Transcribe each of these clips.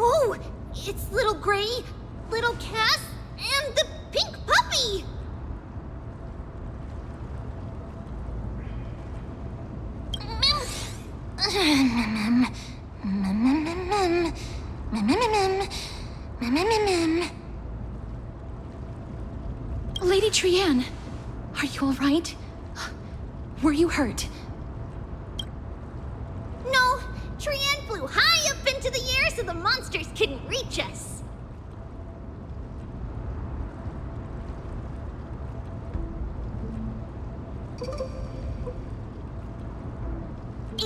Whoa! It's Little Gray, Little Cass, and the pink puppy! Lady Trianne, are you all right? Were you hurt? No, Trianne flew high up into the air so the monsters couldn't reach us.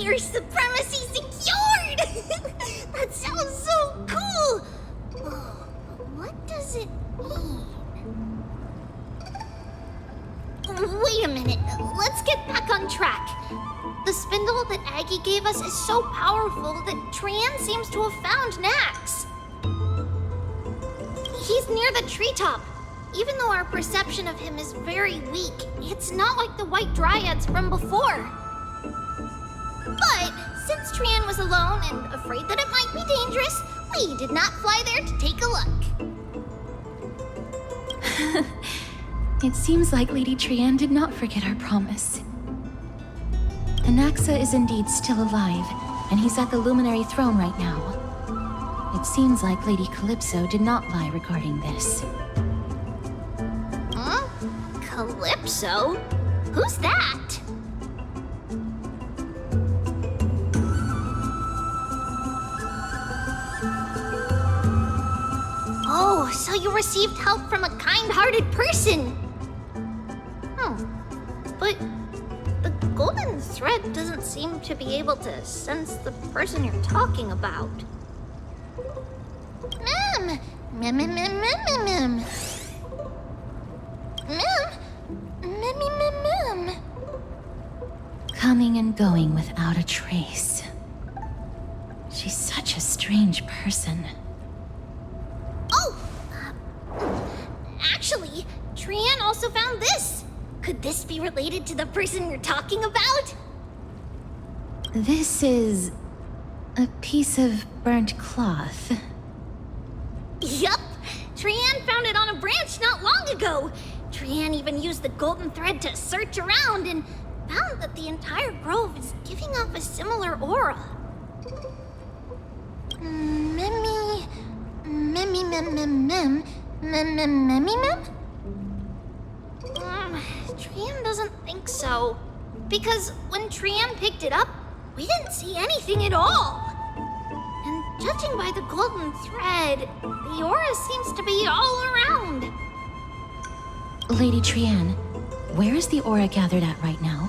Air supremacy secured! That sounds so cool! Oh, but what does it mean? Wait a minute, let's get back on track. The spindle that Aggie gave us is so powerful that Trianne seems to have found Nax. He's near the treetop. Even though our perception of him is very weak, it's not like the white dryads from before. But since Trianne was alone and afraid that it might be dangerous, we did not fly there to take a look. It seems like Lady Trianne did not forget our promise. Anaxa is indeed still alive, and he's at the Luminary Throne right now. It seems like Lady Calypso did not lie regarding this. Huh? Calypso? Who's that? Oh, so you received help from a kind-hearted person. But the golden thread doesn't seem to be able to sense the person you're talking about. Mem! Mem, mem, mem, mem, mem, mem. Mem. Coming and going without a trace. She's such a strange person. Oh! Actually, Trianne also found this. Could this be related to the person you're talking about? This is a piece of burnt cloth. Yup! Trianne found it on a branch not long ago. Trianne even used the golden thread to search around and found that the entire grove is giving off a similar aura. Memmy... Memmy mem mem mem... Memmy mem? Trianne doesn't think so. Because when Trianne picked it up, we didn't see anything at all. And judging by the golden thread, the aura seems to be all around. Lady Trianne, where is the aura gathered at right now?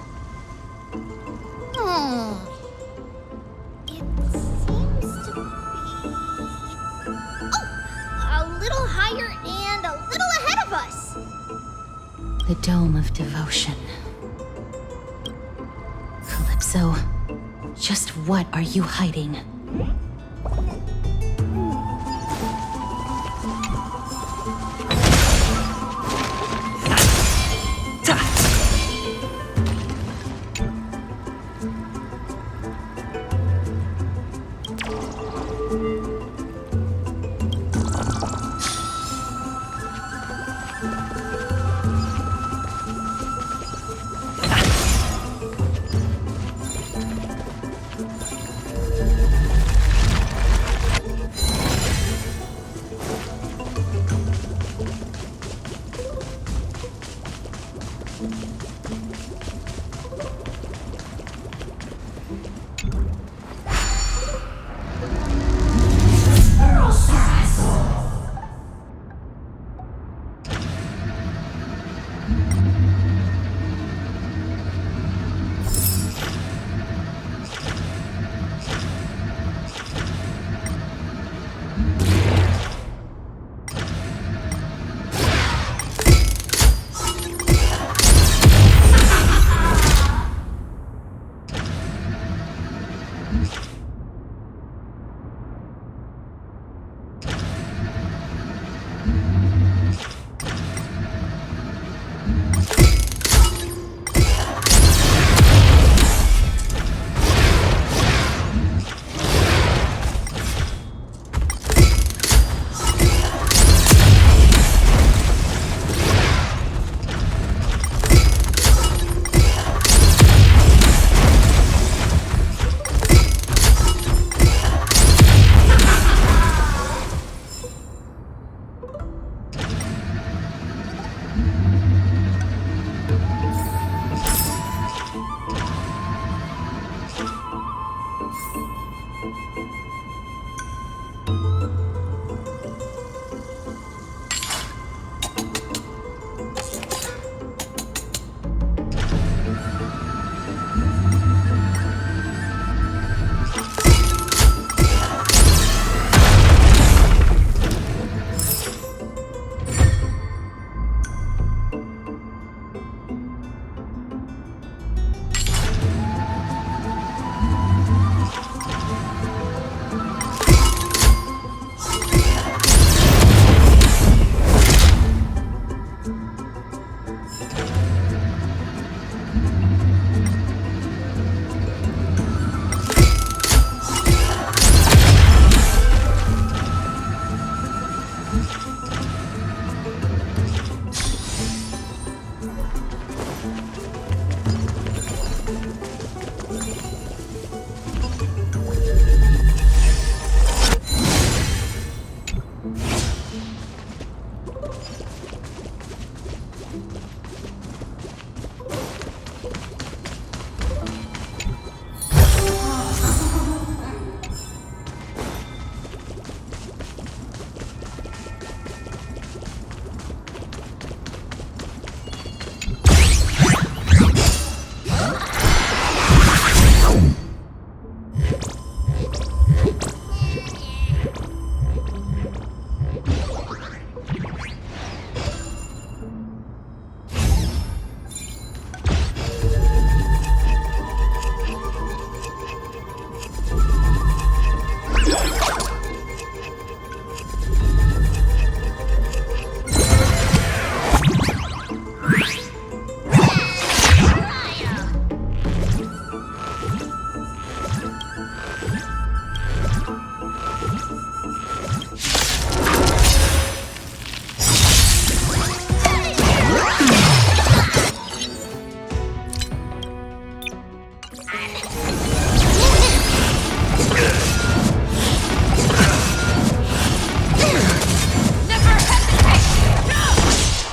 It seems to be... Oh! A little higher and a little ahead of us. The Dome of Devotion. Calypso, just what are you hiding?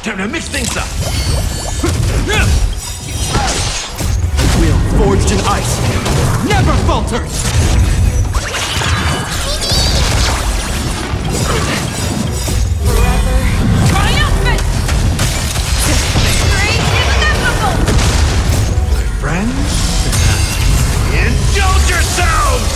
Time to mix things up! Will forged in ice never falters! Triumphant! Victory is inevitable! My friends, indulge yourselves!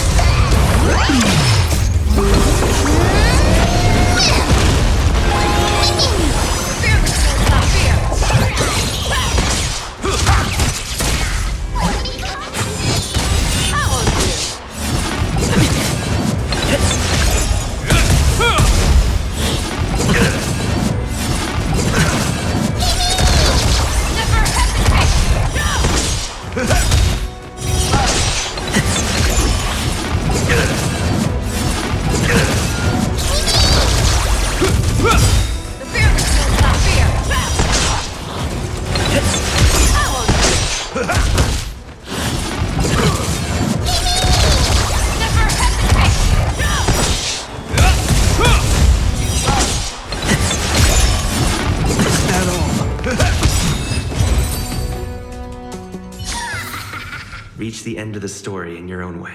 Reach the end of the story in your own way.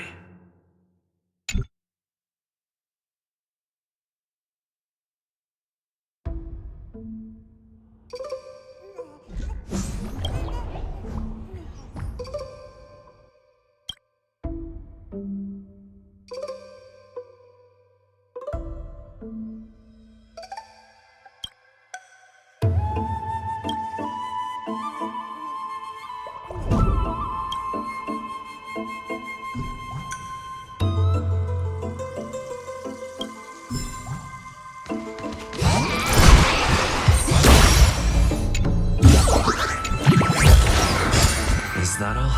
Is that all?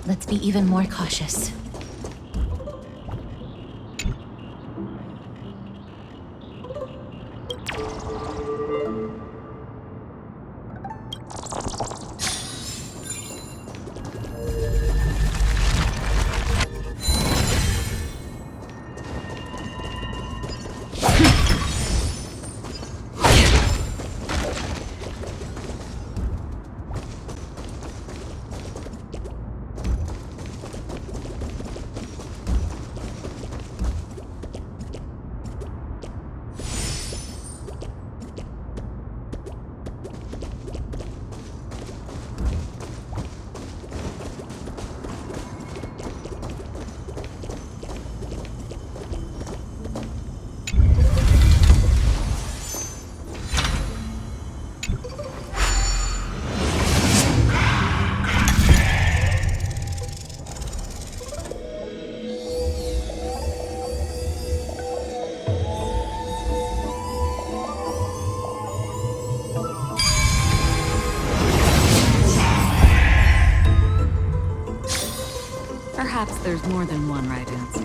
Let's be even more cautious. Perhaps there's more than one right answer.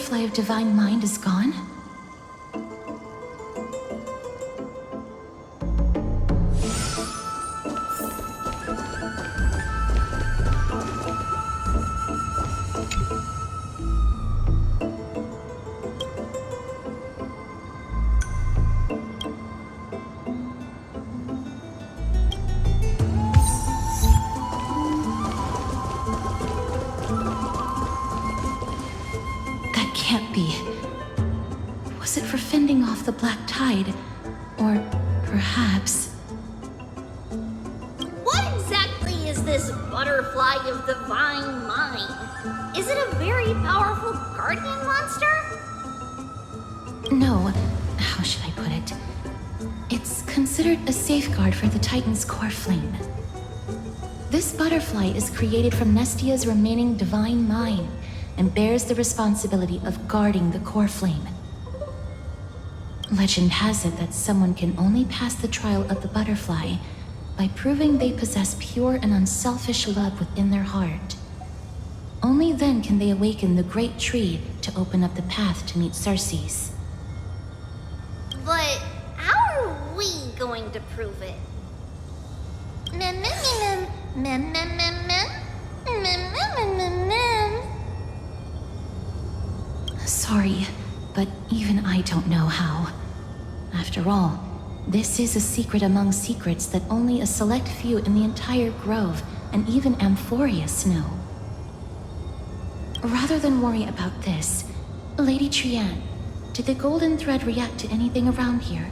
butterfly of divine mind is gone? That can't be. Was it for fending off the black tide? Or perhaps... What exactly is this butterfly of divine mind? Is it a very powerful guardian monster? No, how should I put it? It's considered a safeguard for the Titan's core flame. This butterfly is created from Nestia's remaining divine mind and bears the responsibility of guarding the core flame. Legend has it that someone can only pass the trial of the butterfly by proving they possess pure and unselfish love within their heart. Only then can they awaken the great tree to open up the path to meet Circes. But how are we going to prove it? Mem, mem, mem, mem, mem, mem, mem, mem, mem, mem, mem. Sorry, but even I don't know how. After all, this is a secret among secrets that only a select few in the entire grove and even Amphorius know. Rather than worry about this, Lady Trian, did the golden thread react to anything around here?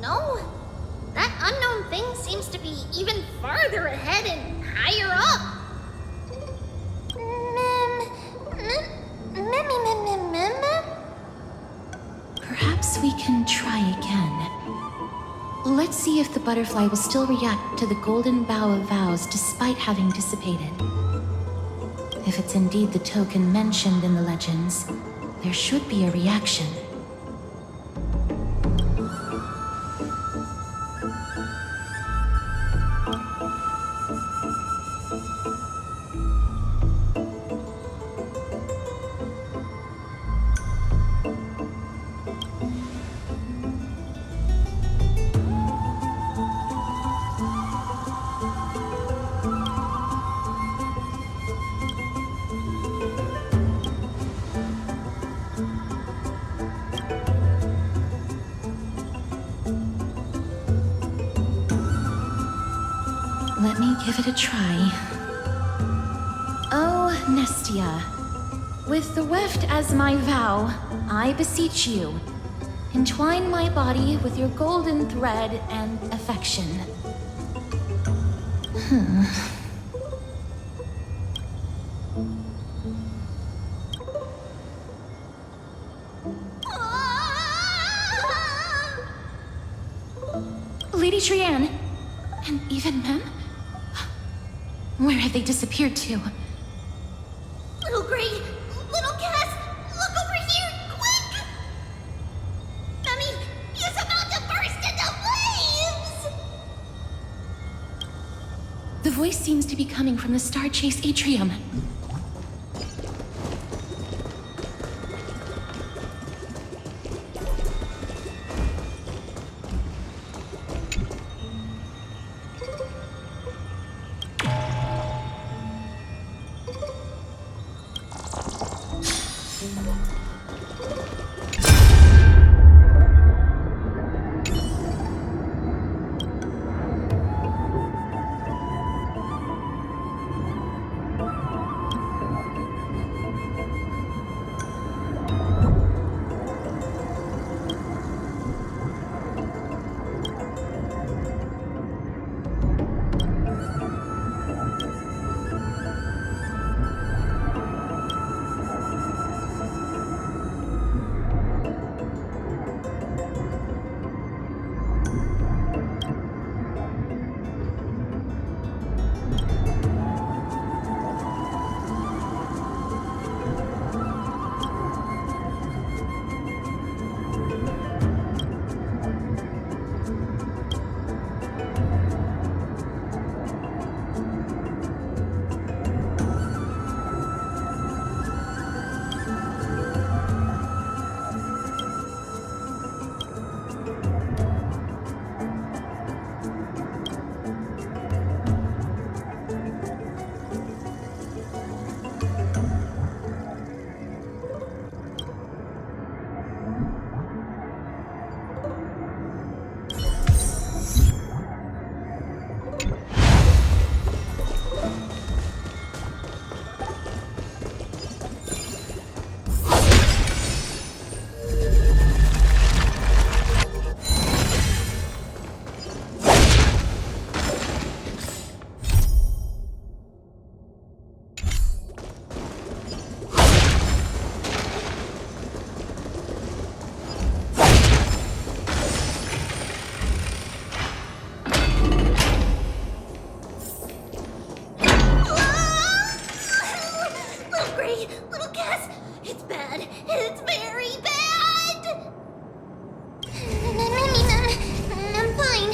No. That unknown thing seems to be even farther ahead and higher up. Perhaps we can try again. Let's see if the butterfly will still react to the golden bough of vows despite having dissipated. If it's indeed the token mentioned in the legends, there should be a reaction. Let me give it a try. Oh, Nestia, with the weft as my vow, I beseech you, entwine my body with your golden thread and affection. Lady Trian, and even Mem? Where have they disappeared to? Little Gray, little Cass, look over here, quick! Mummy, he's about to burst into flames! The voice seems to be coming from the Star Chase atrium. Little Cass, it's bad. It's very bad! I'm fine.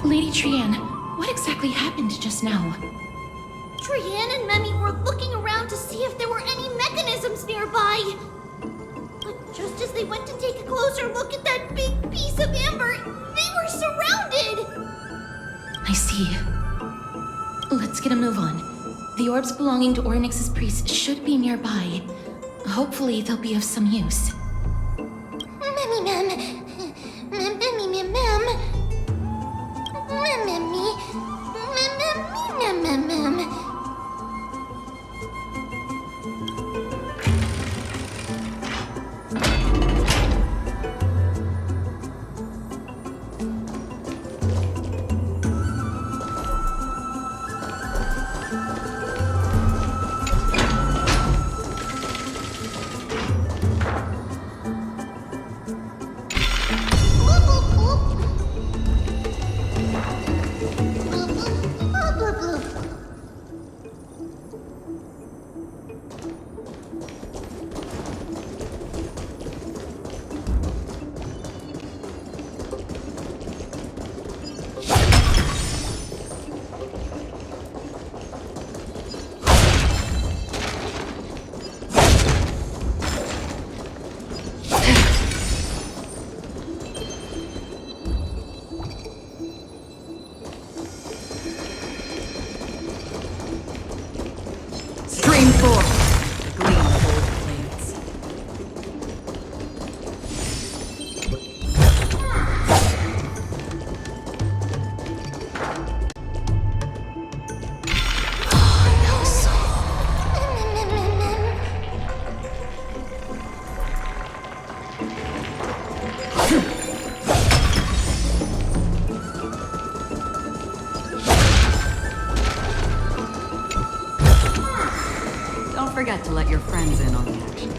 Lady Trian, what exactly happened just now? Trian and Memi were looking around to see if there were any mechanisms nearby. But just as they went to take a closer look at that big piece of amber, they were surrounded! I see. Let's get a move on. The orbs belonging to Ornyx's priest should be nearby. Hopefully they'll be of some use. Memi ma'am. Memi ma'am. Stream forth the gleam of old blades. Don't forget to let your friends in on the action.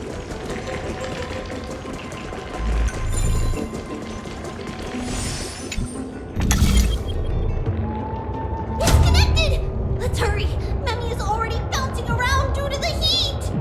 It's connected! Let's hurry! Memi is already bouncing around due to the heat!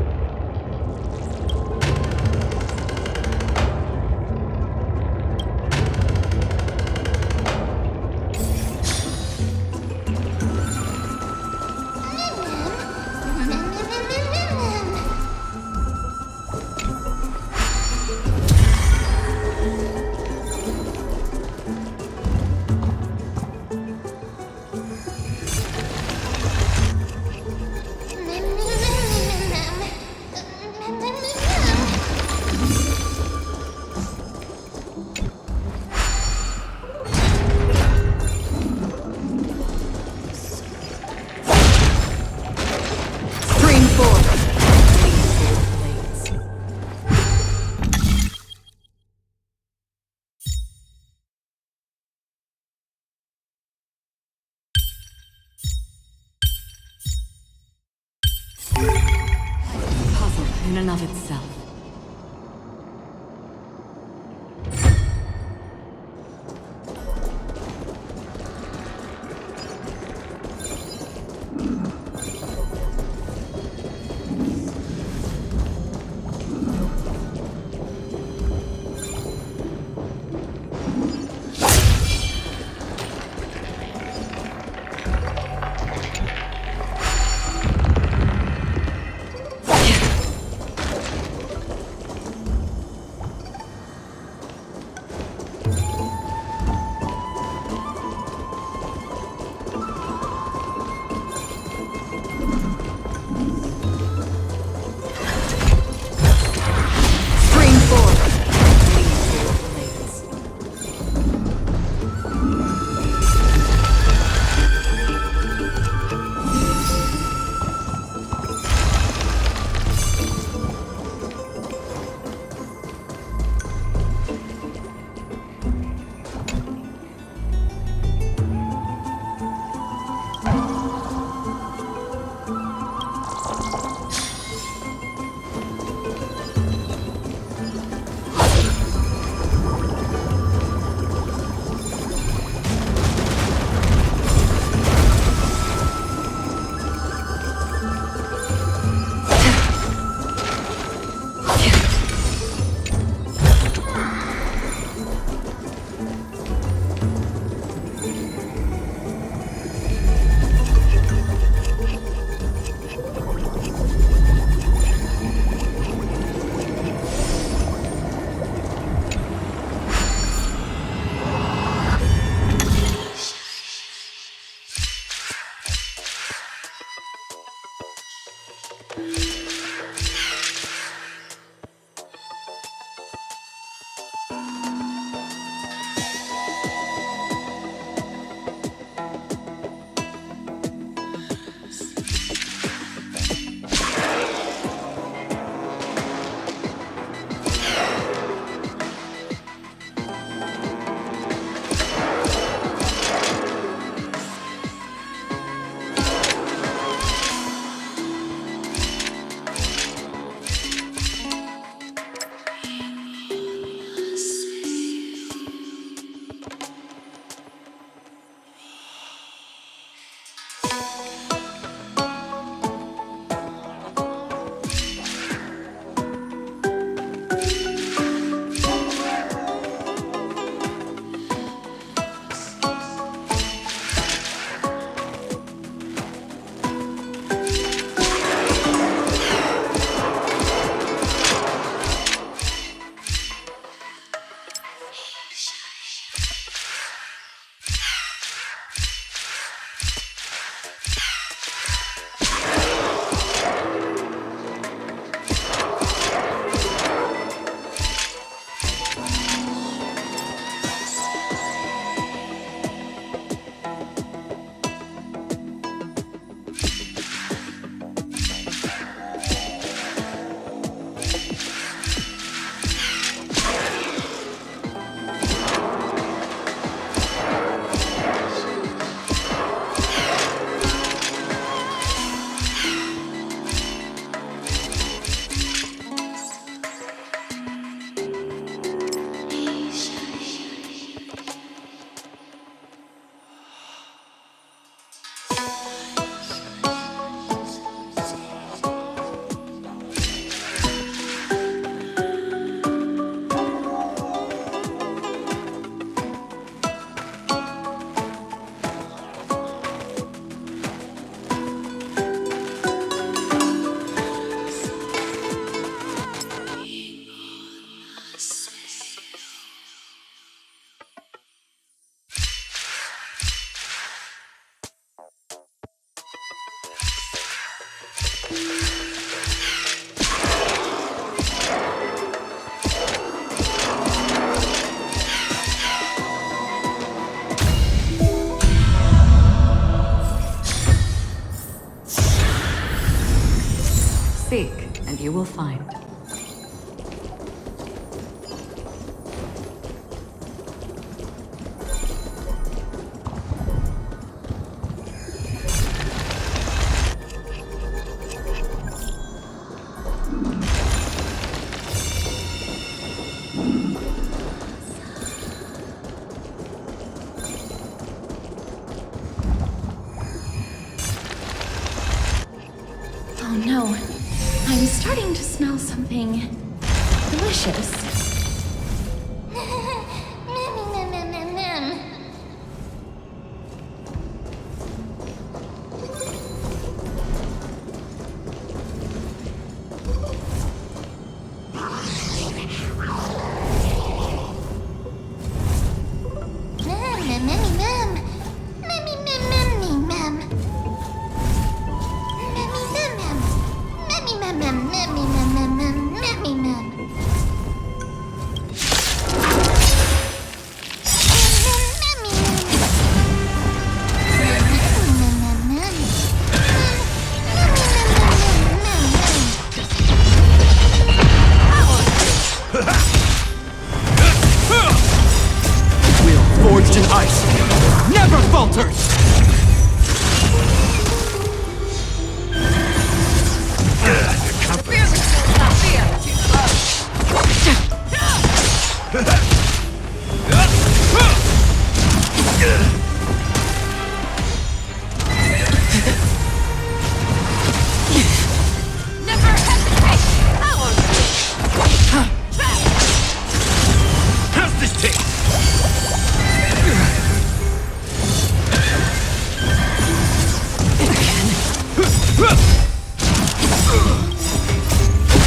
will find. Oh no, I'm starting to smell something delicious. Will forged in ice never falters! Not fear. Too close. Never hesitate. Power. How's this taste?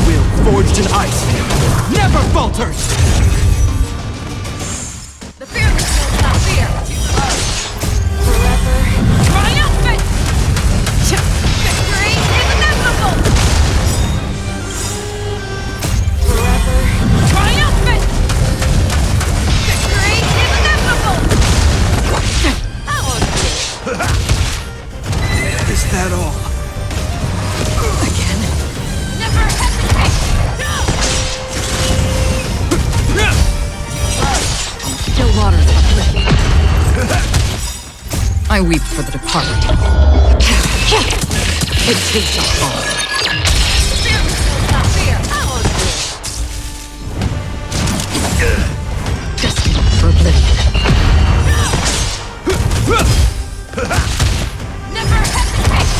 Will forged in ice never falters! The fearless will not fear. Too close. Forever. Triumphant. Victory is inevitable. Forever. Triumphant. Victory is inevitable. Power. Is that all? Never hesitate. Still waters uplifting. I weep for the departed. It takes a fall. Fearless will not fear. Power. Destined for oblivion. Never hesitate.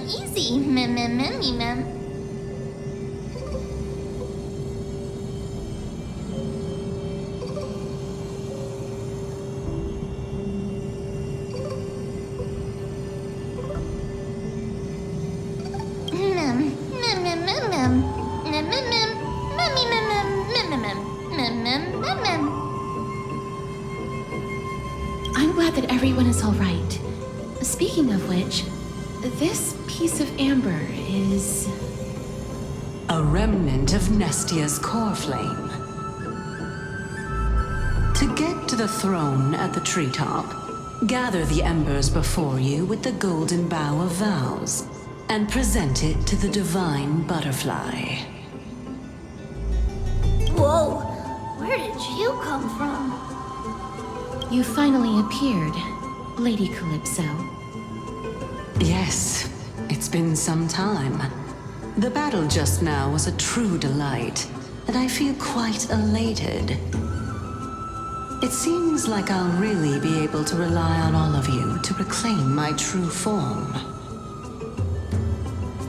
Easy. I'm glad that everyone is all right. Speaking of which, this piece of amber is... A remnant of Nestia's core flame. To get to the throne at the treetop, gather the embers before you with the golden bough of vows, and present it to the divine butterfly. Whoa, where did you come from? You finally appeared, Lady Calypso. Yes, it's been some time. The battle just now was a true delight, and I feel quite elated. It seems like I'll really be able to rely on all of you to reclaim my true form.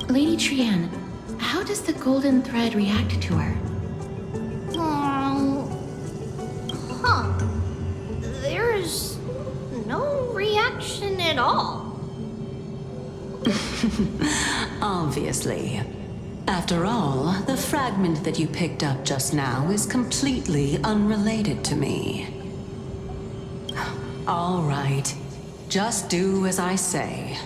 Lady Trian, how does the golden thread react to her? There's no reaction at all. Obviously. After all, the fragment that you picked up just now is completely unrelated to me. All right. Just do as I say.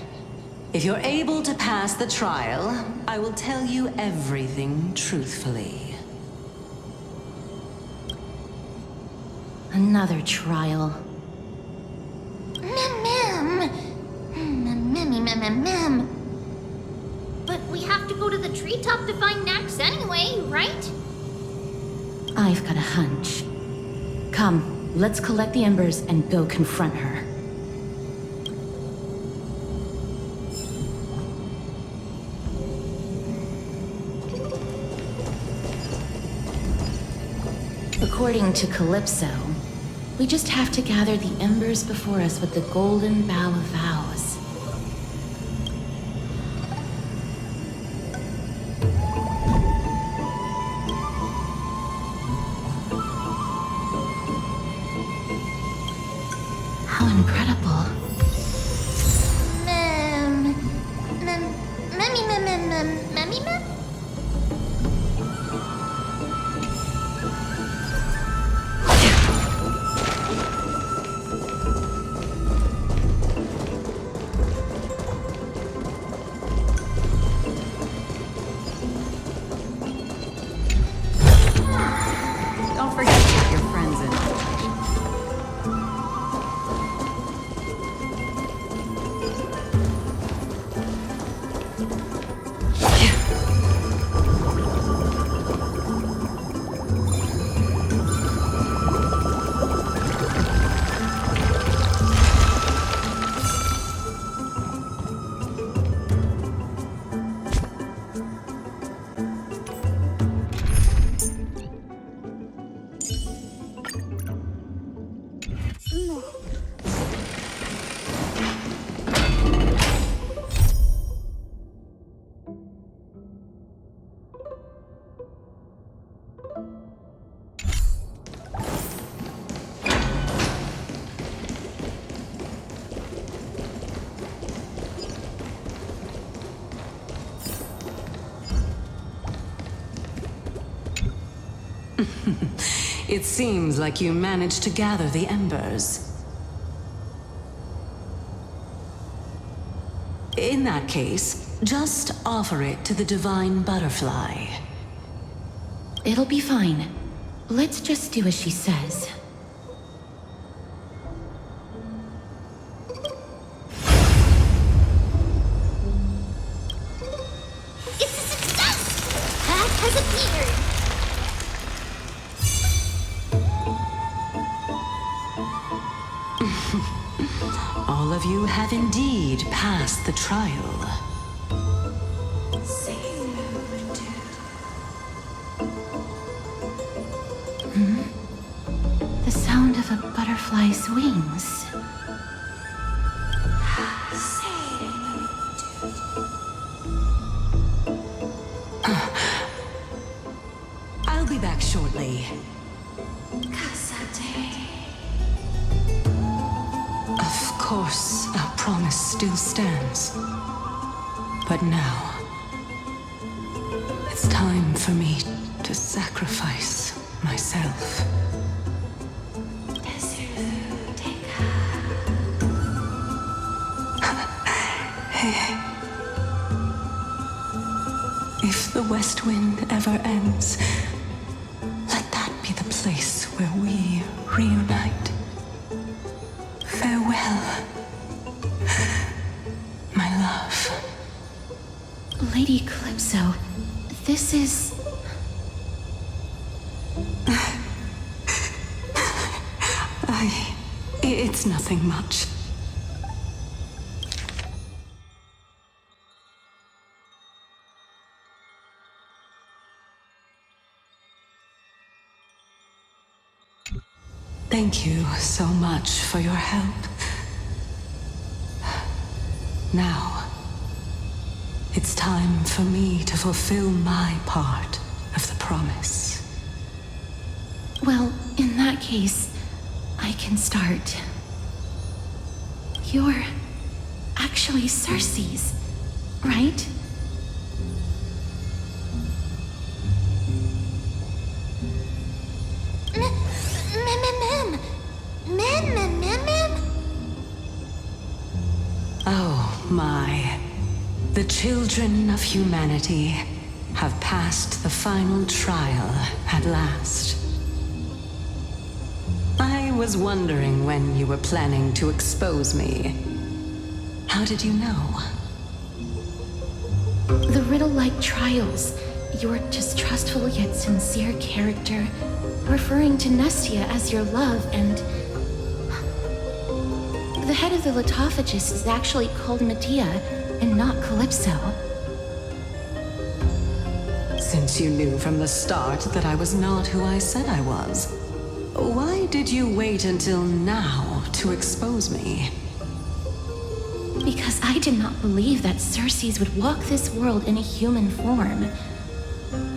If you're able to pass the trial, I will tell you everything truthfully. Another trial. Mem. But we have to go to the treetop to find Nax anyway, right? I've got a hunch. Come, let's collect the embers and go confront her. According to Calypso, we just have to gather the embers before us with the golden bough of vows. How incredible. Mem. Don't forget to get your friends in. It seems like you managed to gather the embers. In that case, just offer it to the divine butterfly. It'll be fine. Let's just do as she says. It's a success! Path has appeared! All of you have indeed passed the trial. The sound of a butterfly's wings. I'll be back shortly. Of course, our promise still stands. But now, it's time for me to sacrifice myself. If the west wind ever ends, let that be the place where we reunite. Farewell, my love. Lady Calypso, this is... It's nothing much. Thank you so much for your help. Now, it's time for me to fulfill my part of the promise. Well, in that case, I can start. You're actually Cersei's, right? Mem. Oh my. The children of humanity have passed the final trial at last. I was wondering when you were planning to expose me. How did you know? The riddle-like trials, your distrustful yet sincere character, referring to Nestia as your love, and... The head of the Litophagus is actually called Medea, and not Calypso. Since you knew from the start that I was not who I said I was, why did you wait until now to expose me? Because I did not believe that Circes would walk this world in a human form.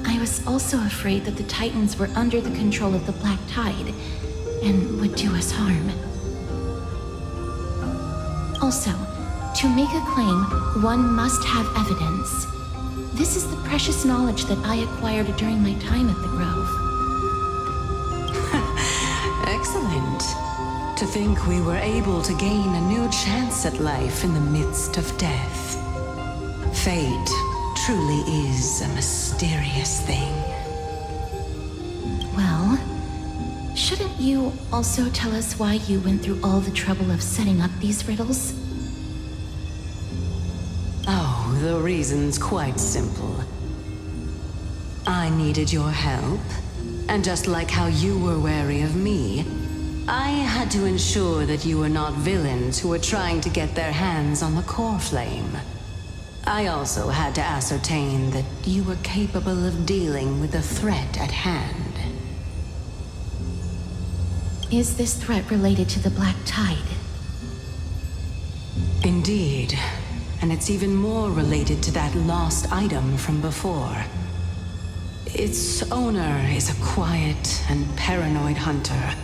I was also afraid that the Titans were under the control of the Black Tide, and would do us harm. Also, to make a claim, one must have evidence. This is the precious knowledge that I acquired during my time at the Grove. Excellent. To think we were able to gain a new chance at life in the midst of death. Fate truly is a mysterious thing. Well, shouldn't you also tell us why you went through all the trouble of setting up these riddles? Oh, the reason's quite simple. I needed your help, and just like how you were wary of me, I had to ensure that you were not villains who were trying to get their hands on the core flame. I also had to ascertain that you were capable of dealing with the threat at hand. Is this threat related to the Black Tide? Indeed. And it's even more related to that lost item from before. Its owner is a quiet and paranoid hunter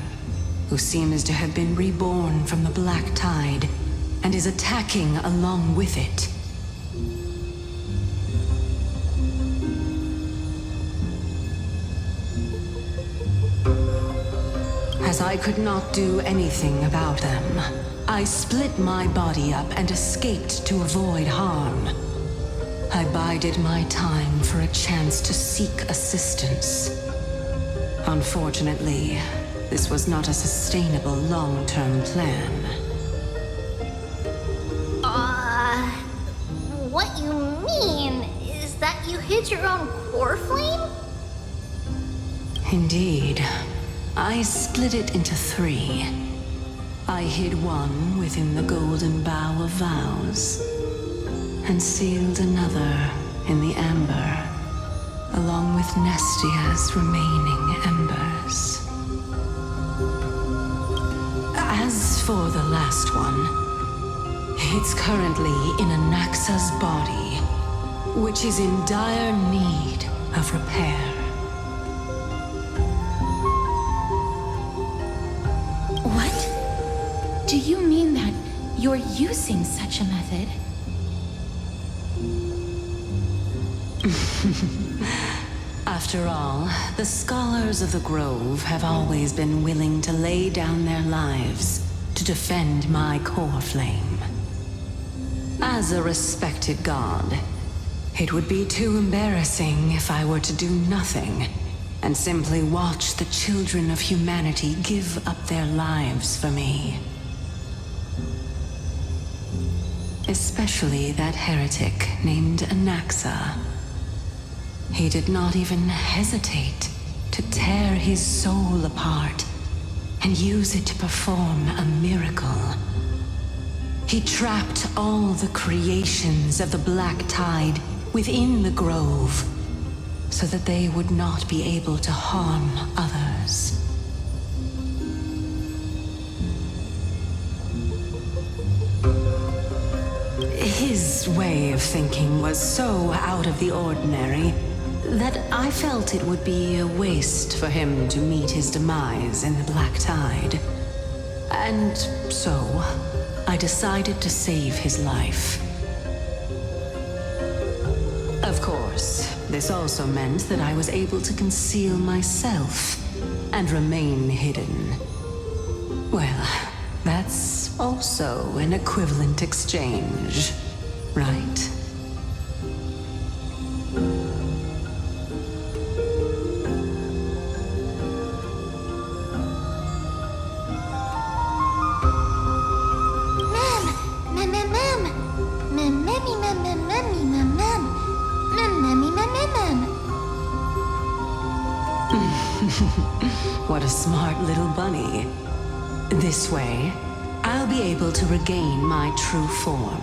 who seems to have been reborn from the Black Tide and is attacking along with it. As I could not do anything about them, I split my body up and escaped to avoid harm. I bided my time for a chance to seek assistance. Unfortunately, this was not a sustainable long-term plan. What you mean is that you hid your own core flame? Indeed. I split it into 3. I hid one within the Golden Bough of Vows, and sealed another in the amber, along with Nestia's remaining embers. As for the last one, it's currently in Anaxa's body, which is in dire need of repair. What? Do you mean that you're using such a method? After all, the scholars of the Grove have always been willing to lay down their lives to defend my core flame. As a respected god, it would be too embarrassing if I were to do nothing and simply watch the children of humanity give up their lives for me. Especially that heretic named Anaxa. He did not even hesitate to tear his soul apart and use it to perform a miracle. He trapped all the creations of the Black Tide within the Grove so that they would not be able to harm others. His way of thinking was so out of the ordinary that I felt it would be a waste for him to meet his demise in the Black Tide. And so, I decided to save his life. Of course, this also meant that I was able to conceal myself and remain hidden. Well, that's also an equivalent exchange, right? smart little bunny. This way, I'll be able to regain my true form.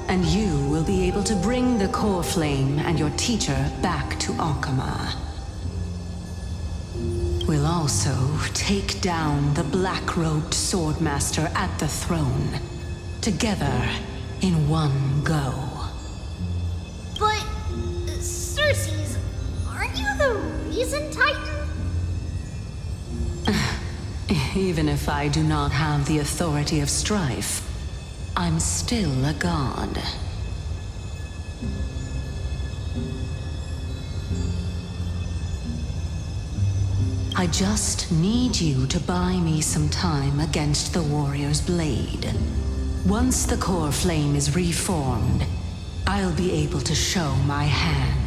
And you will be able to bring the core flame and your teacher back to Akama. We'll also take down the black-robed swordmaster at the throne. Together, in one go. But, Circes, aren't you the reason, Titan? Even if I do not have the authority of strife, I'm still a god. I just need you to buy me some time against the warrior's blade. Once the core flame is reformed, I'll be able to show my hand.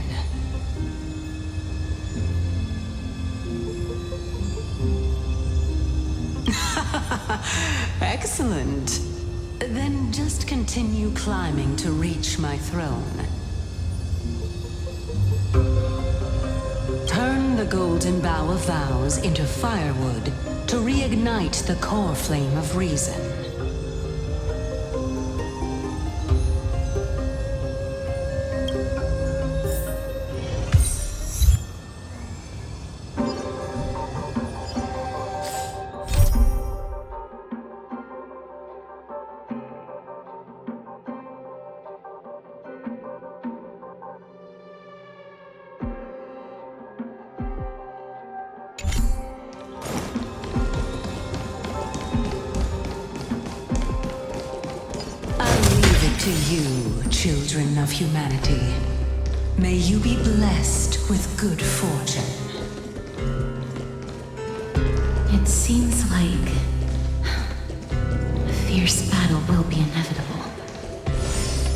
Excellent. Then just continue climbing to reach my throne. Turn the golden bough of vows into firewood to reignite the core flame of reason. To you, children of humanity, may you be blessed with good fortune. It seems like a fierce battle will be inevitable.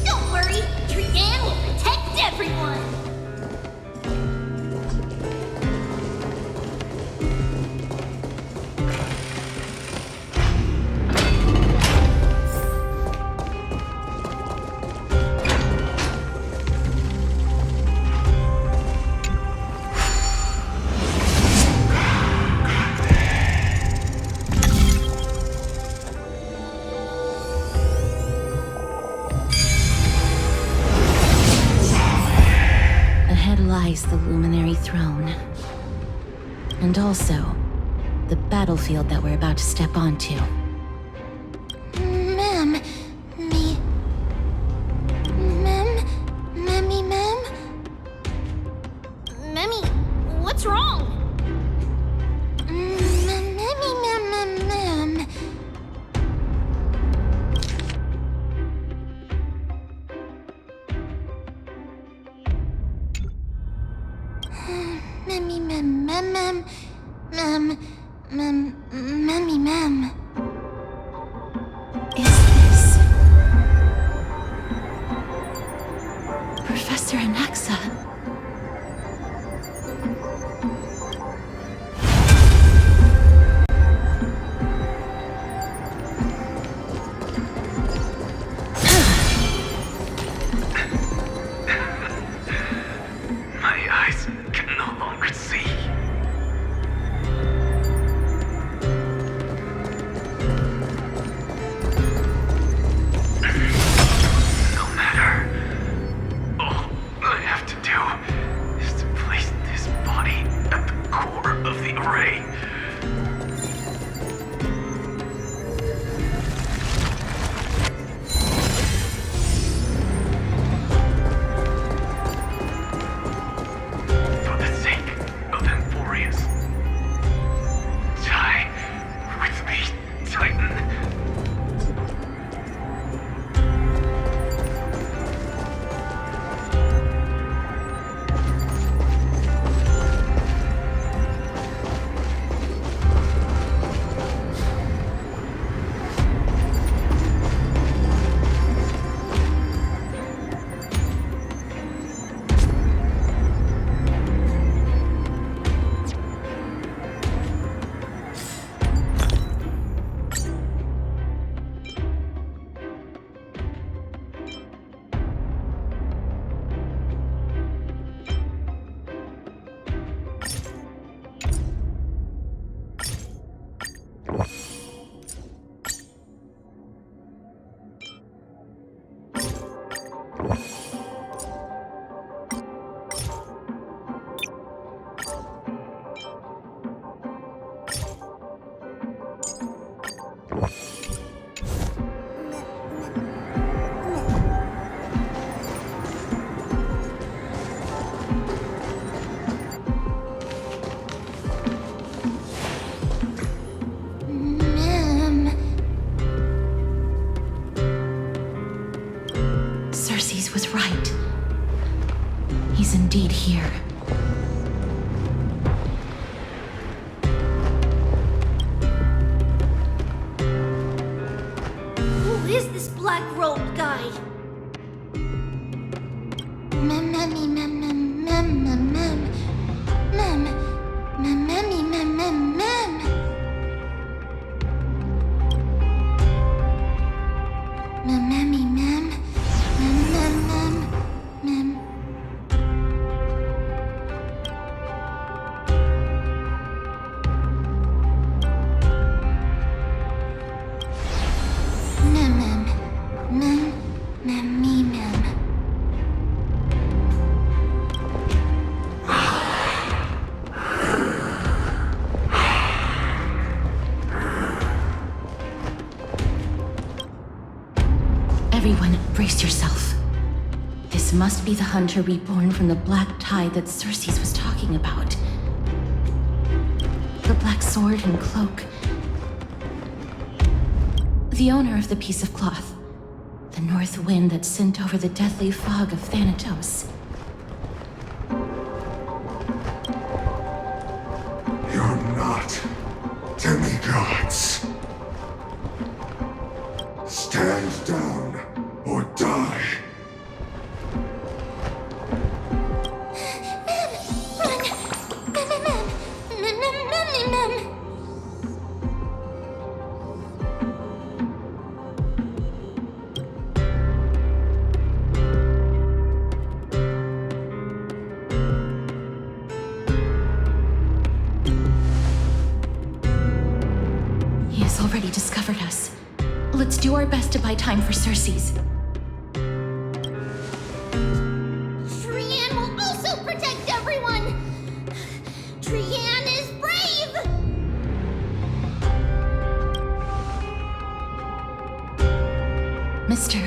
Don't worry, Trian will protect everyone! Lies the luminary throne. And also, the battlefield that we're about to step onto. Ma'am, Ma'am? Memmy, what's wrong? Ma'am. Ma'am. Is this Professor Anaxa? My eyes can no longer see. No matter. All I Mem. Cersei's was right. He's indeed here. Who is this black-robed guy? Mem, memmy, mem, mem, mem, mem, mem. Mem. Mem, memmy, mem, mem, mem. Mem, memmy, mem. Mem, mem, mem, mem. Mem, mem, mem, mem, me, mem. Everyone, brace yourself. This must be the hunter reborn from the black tide that Cersei's was talking about. The black sword and cloak. The owner of the piece of cloth. The north wind that sent over the deathly fog of Thanatos. You're not demigods. Stand down or die. He has already discovered us. Let's do our best to buy time for Cersei's. Trian will also protect everyone! Trian is brave! Mister.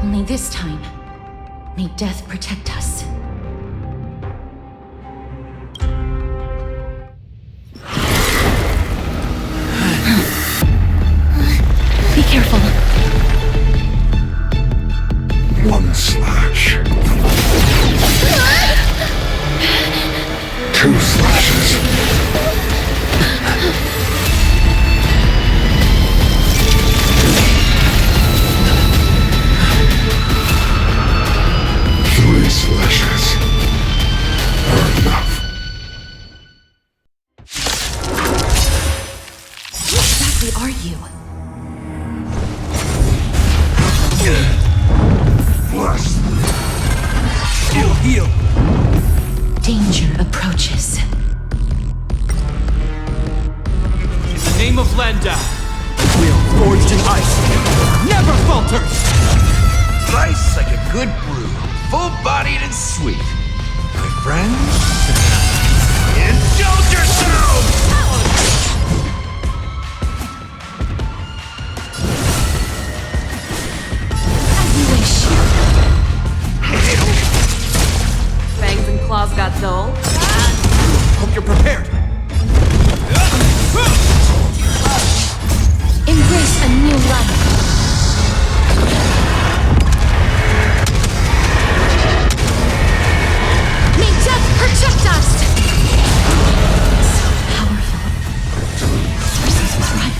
Only this time, may death protect us. Be careful. One slash. Two slashes. Three slashes are enough. Who exactly are you? Bless Heal, heal. Danger approaches. In the name of Landau, will forged in ice never falters! Slice like a good brew, full-bodied and sweet. My friends, indulge yourselves! As you wish. Fangs and claws got dull. Hope you're prepared. Embrace a new life. May death protect us! So powerful. Cersei's was right.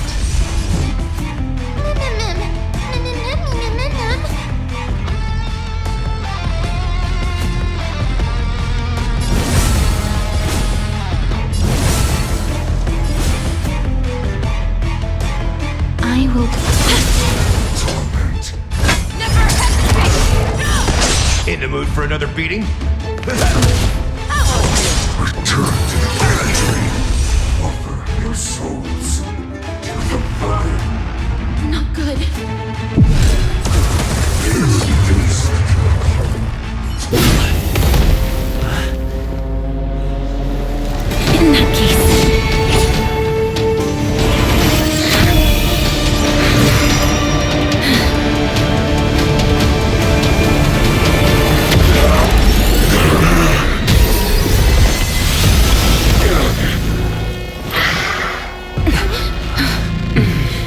I will... torment. In the mood for another beating? Return to the territory. Offer your souls to the fire. Not good. The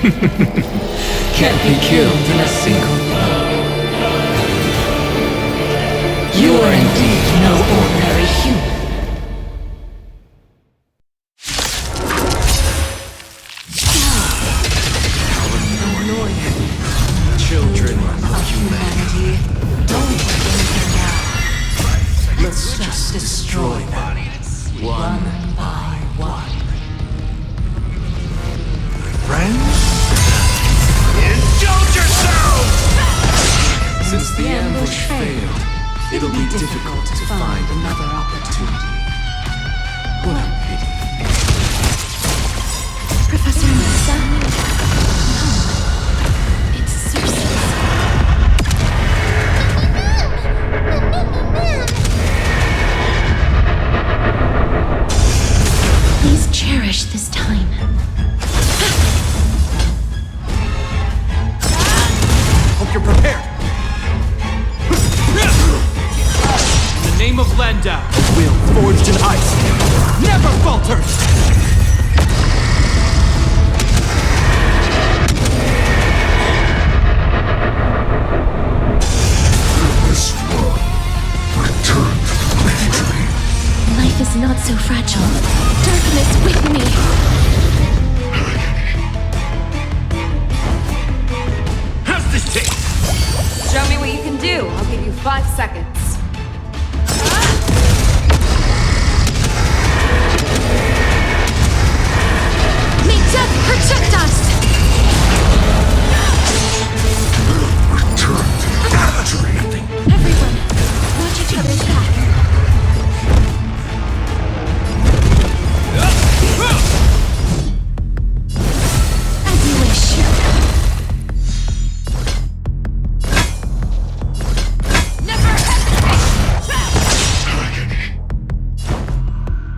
Can't be killed in a single blow. You are indeed no ordinary human. Children Of humanity, don't wait now. Let's just destroy them, one by one. friends? Indulge yourselves! Since the ambush failed, it'll be difficult to find another opportunity. What a pity. Professor Misa? No. It's Circe. Please cherish this time. Hope you're prepared. In the name of Landau, a will forged in ice never falters! This one returned to victory. Life is not so fragile. Darkness with me. How's this taste? Show me what you can do. I'll give you 5 seconds. May death protect us! Returned to victory. Everyone, watch each other's back. As you wish. Never hesitate!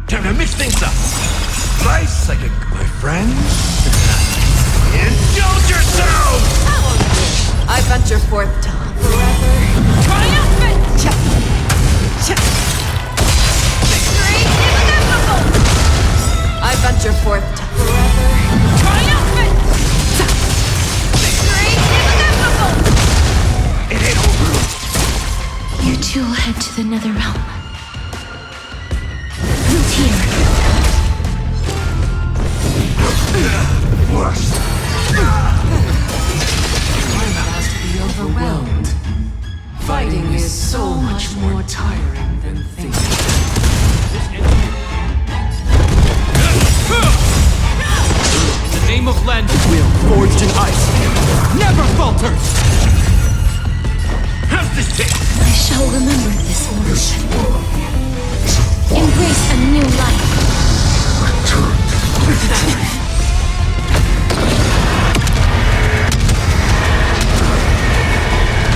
Time to mix things up. Slice like a... My friends? Indulge yourselves! I venture forth to forever. Triumphant! Victory is inevitable! I venture forth to forever. Triumphant! Victory is inevitable! It ain't over. You two will head to the nether realm. Root here. Blessed. I'm about to be overwhelmed. Fighting is so much more tiring than thinking. In the name of Landau, a will forged in ice never falters! How's this taste? I shall remember this word. This one Embrace a new life. returned to victory.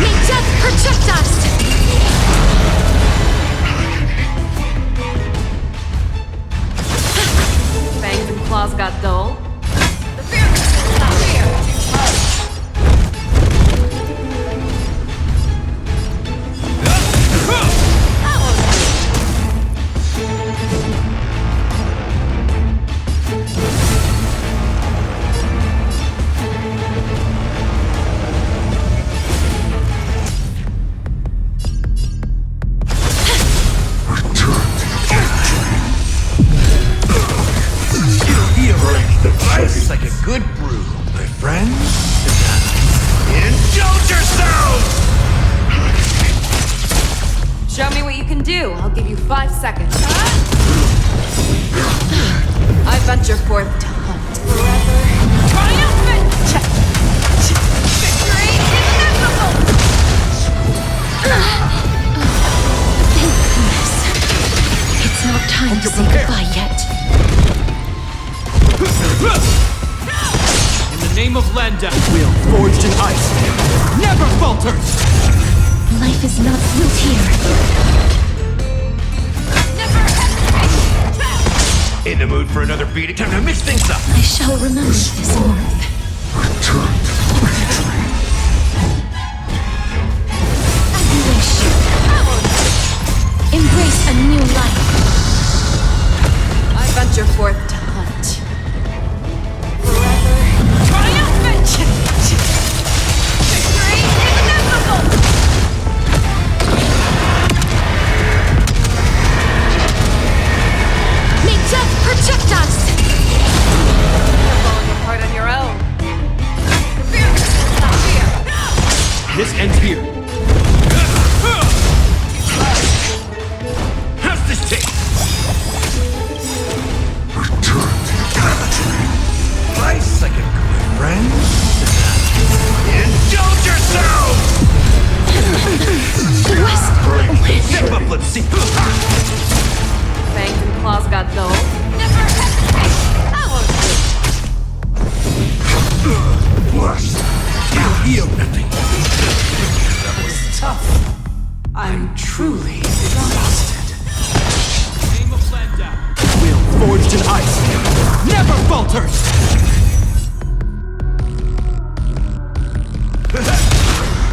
May death protect us! Fangs and claws got dull. The fearless will not fear. Returned to Slice like a good brew. My friends? Indulge yourselves! Show me what you can do. I'll give you 5 seconds. I venture forth to hunt. Forever. Triumphant! Victory is inevitable! Thank goodness. It's not time to say goodbye yet. In the name of Landau, a will forged in ice never falters! Life is not built here. Never hesitate! In the mood for another beating? Time to mix things up. I shall remember this warmth. returned to victory. As you wish. Embrace a new life. I venture forth to hunt. Forever. Triumphant! This ends here. How's this taste? Return to the galaxy. Nice like a good friend. Indulge yourself! Step up, let's see. Fangs and claws got dull. Never hesitate! I won't do. Blessed. You nothing. That was tough. I'm truly exhausted. Name of Landa. Will forged in ice. Never falters!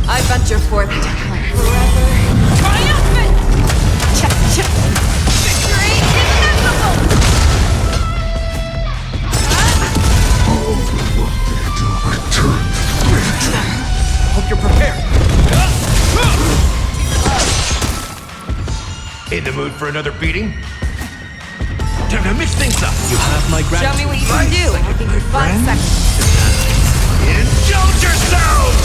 I venture forth to hunt forever. Triumphant! Victory inevitable! All the work they do return to victory. Hope you're prepared. In the mood for another beating? Time to mix things up. You have my Show gratitude. me what you can do. I'll give you 5 friend. seconds. Indulge yourself!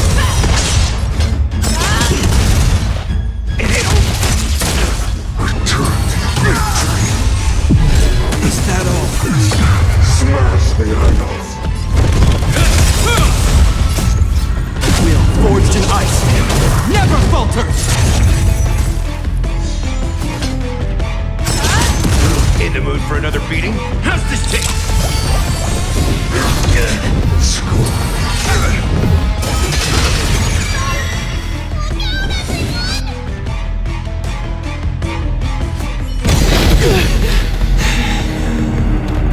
It ain't over. Return to victory. Is that all? Smash the idols. Will forged in ice. Never falters! In the mood for another beating? How's this taste?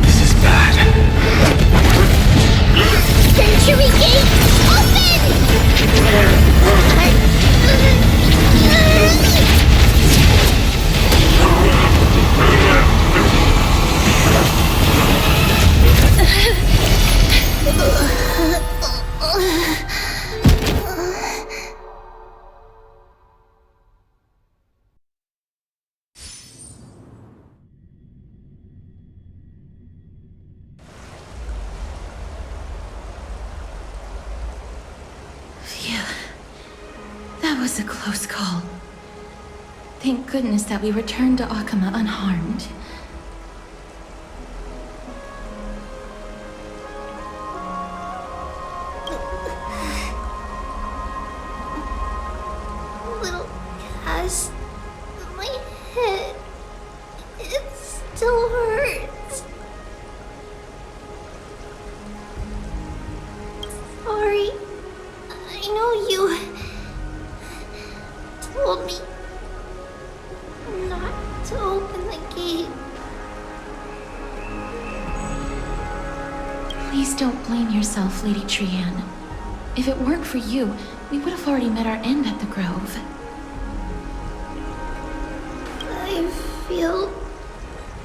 This is bad. Century Gate, open! Phew. That was a close call. Thank goodness that we returned to Akama unharmed. Little Cass, my head, it still hurts. Sorry, I know you told me not to open the gate. Please don't blame yourself, Lady Trianne. If it weren't for you, we would have already met our end at the Grove. I feel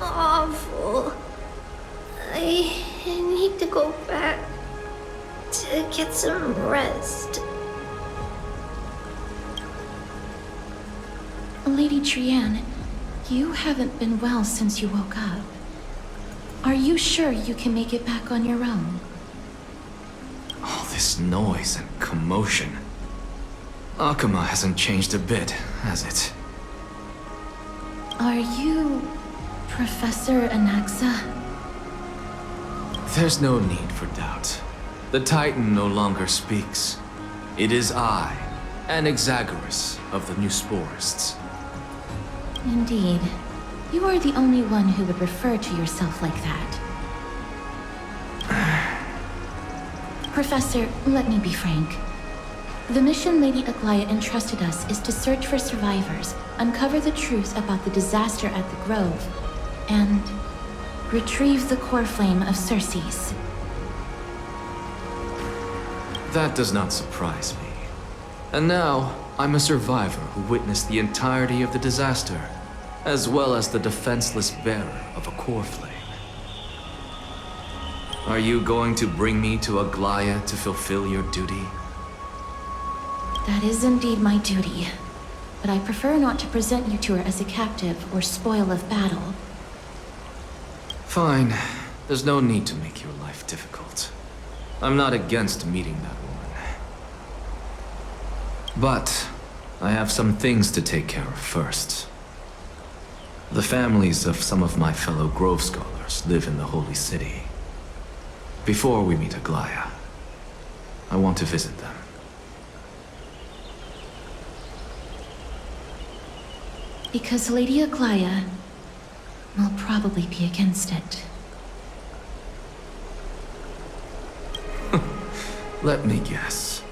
awful. I need to go back to get some rest. Lady Trianne, you haven't been well since you woke up. Are you sure you can make it back on your own? All this noise and commotion. Akama hasn't changed a bit, has it? Are you Professor Anaxa? There's no need for doubt. The Titan no longer speaks. It is I, Anaxagoras of the New Sporists. Indeed. You are the only one who would refer to yourself like that. Professor, let me be frank. The mission Lady Aglaya entrusted us is to search for survivors, uncover the truth about the disaster at the Grove, and retrieve the core flame of Circes. That does not surprise me. And now, I'm a survivor who witnessed the entirety of the disaster, as well as the defenseless bearer of a core flame. Are you going to bring me to Aglaya to fulfill your duty? That is indeed my duty, but I prefer not to present you to her as a captive or spoil of battle. Fine. There's no need to make your life difficult. I'm not against meeting that woman. But I have some things to take care of first. The families of some of my fellow Grove Scholars live in the Holy City. Before we meet Aglaya, I want to visit them. Because Lady Aglaya will probably be against it. Let me guess.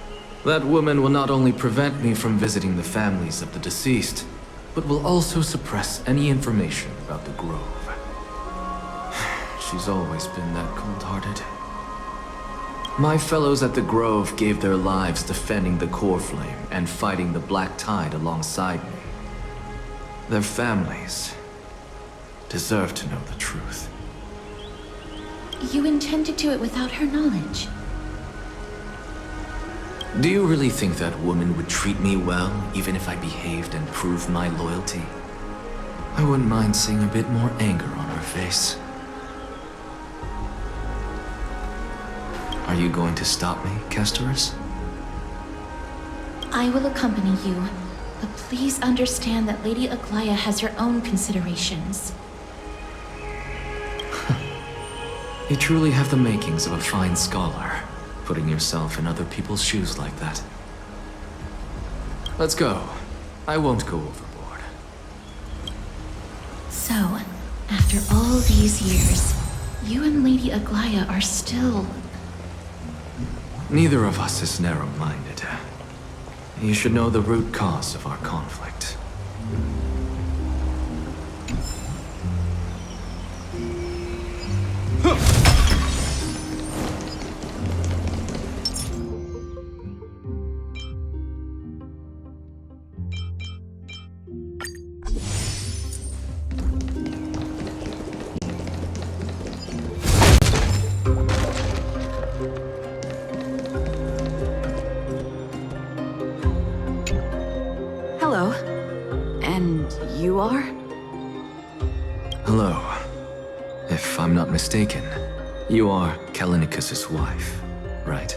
That woman will not only prevent me from visiting the families of the deceased, but will also suppress any information about the Grove. She's always been that cold-hearted. My fellows at the Grove gave their lives defending the Core Flame and fighting the Black Tide alongside me. Their families deserve to know the truth. You intend to do it without her knowledge. Do you really think that woman would treat me well, even if I behaved and proved my loyalty? I wouldn't mind seeing a bit more anger on her face. Are you going to stop me, Kesterus? I will accompany you, but please understand that Lady Aglaya has her own considerations. You truly have the makings of a fine scholar, putting yourself in other people's shoes like that. Let's go. I won't go overboard. So, after all these years, you and Lady Aglaya are still... Neither of us is narrow-minded. You should know the root cause of our conflict. Hello. And you are? Hello. If I'm not mistaken, you are Kallinicus's wife, right?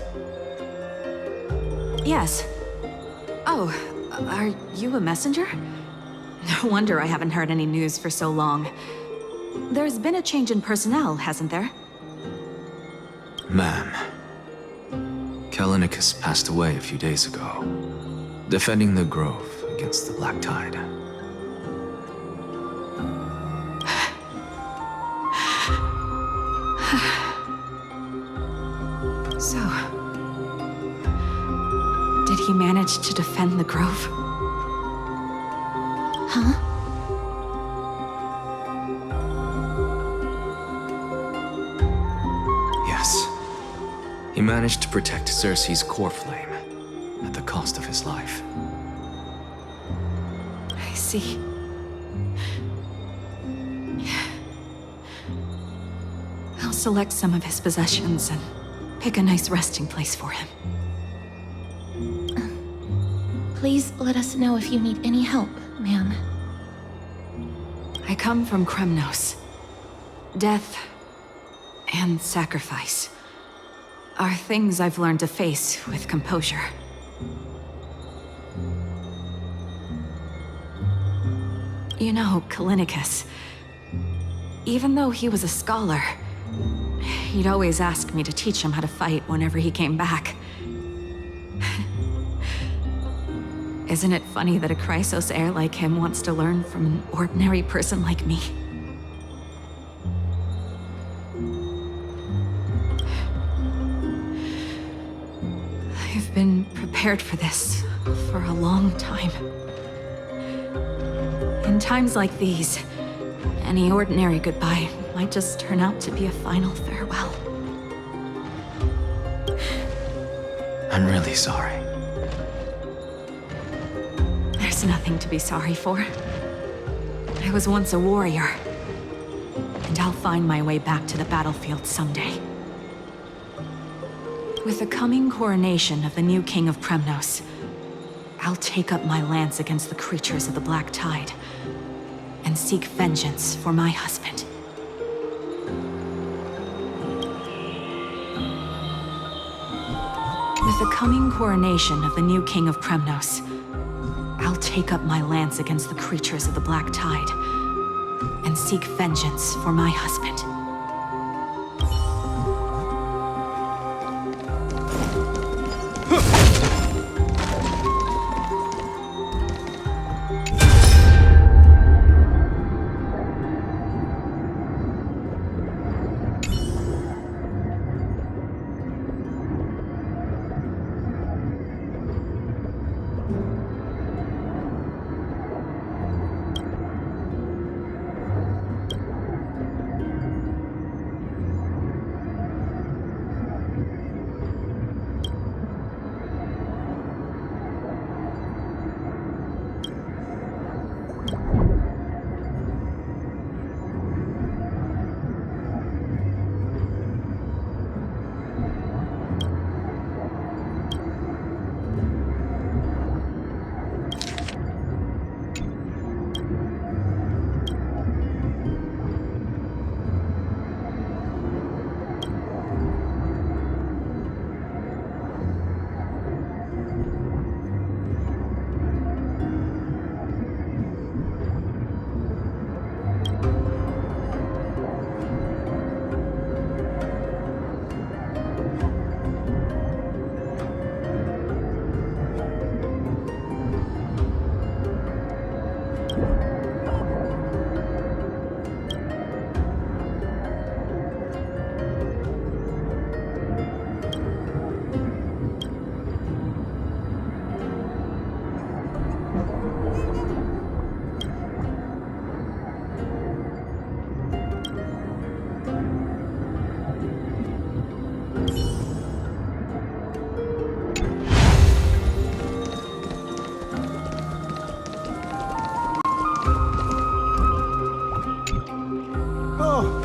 Yes. Oh, are you a messenger? No wonder I haven't heard any news for so long. There's been a change in personnel, hasn't there? Ma'am, Kallinicus passed away a few days ago, defending the Grove against the Black Tide. So... did he manage to defend the Grove? Huh? Yes. He managed to protect Cersei's core flame at the cost of his life. I see. I'll select some of his possessions and pick a nice resting place for him. Please let us know if you need any help, ma'am. I come from Kremnos. Death and sacrifice are things I've learned to face with composure. You know, Kallinicus, even though he was a scholar, he'd always ask me to teach him how to fight whenever he came back. Isn't it funny that a Chrysos heir like him wants to learn from an ordinary person like me? I've been prepared for this for a long time. In times like these, any ordinary goodbye might just turn out to be a final farewell. I'm really sorry. There's nothing to be sorry for. I was once a warrior, and I'll find my way back to the battlefield someday. With the coming coronation of the new king of Kremnos, I'll take up my lance against the creatures of the Black Tide and seek vengeance for my husband. With With the coming coronation of the new king of Kremnos, I'll take up my lance against the creatures of the Black Tide and seek vengeance for my husband.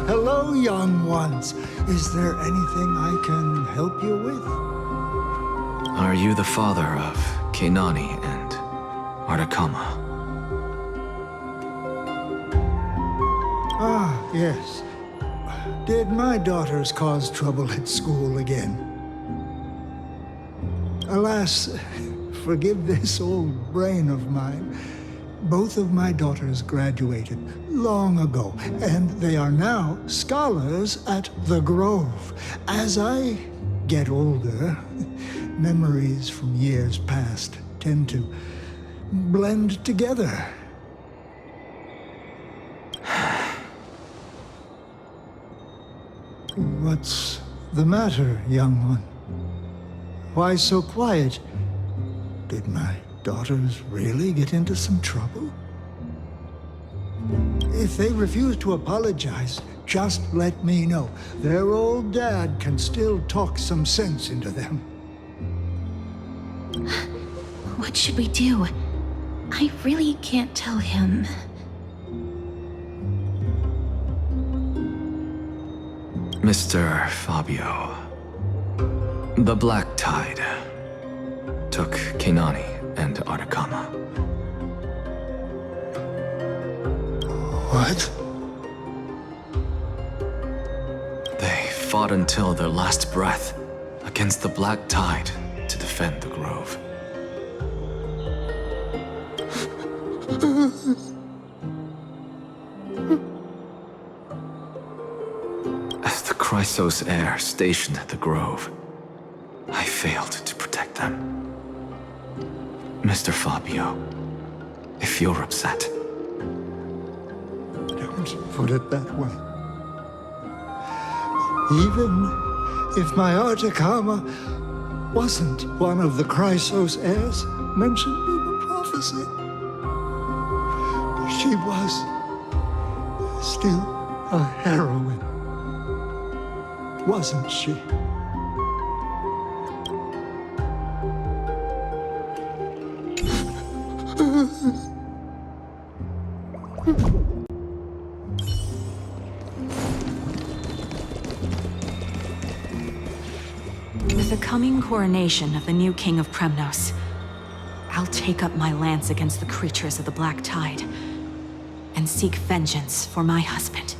Hello, young ones. Is there anything I can help you with? Are you the father of Kenani and Artakama? Ah, yes. Did my daughters cause trouble at school again? Alas, forgive this old brain of mine. Both of my daughters graduated long ago, and they are now scholars at the Grove. As I get older, memories from years past tend to blend together. What's the matter, young one? Why so quiet? Did my daughters really get into some trouble? If they refuse to apologize, just let me know. Their old dad can still talk some sense into them. What should we do? I really can't tell him. Mr. Fabio, the Black Tide took Kenani and Artakama. What? They fought until their last breath against the Black Tide to defend the Grove. As the Chrysos heir stationed at the Grove, I failed to protect them. Mr. Fabio, if you're upset... Don't put it that way. Even if my Artakama wasn't one of the Chrysos heirs mentioned in the prophecy, she was still a heroine, wasn't she? With the coming coronation of the new king of Kremnos, I'll take up my lance against the creatures of the Black Tide and seek vengeance for my husband.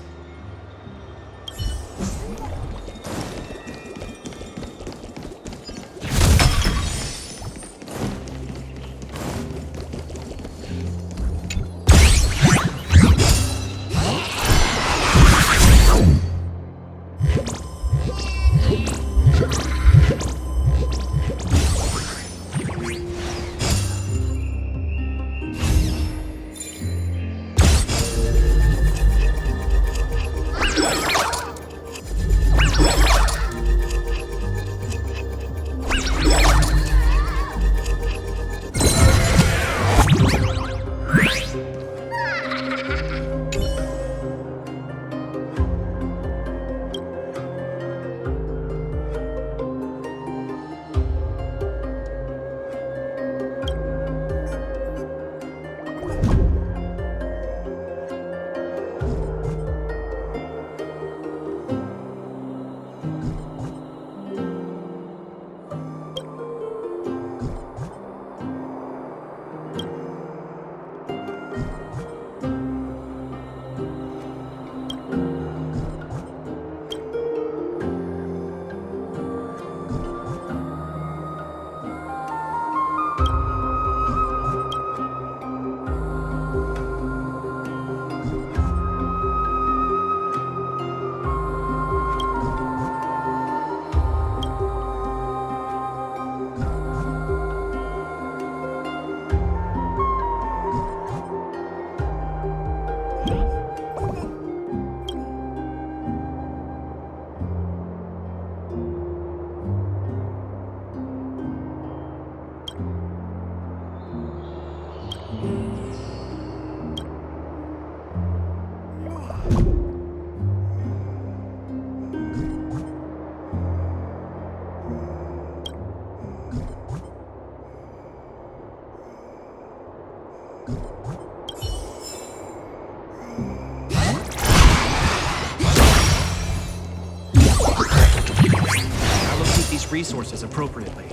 resources appropriately.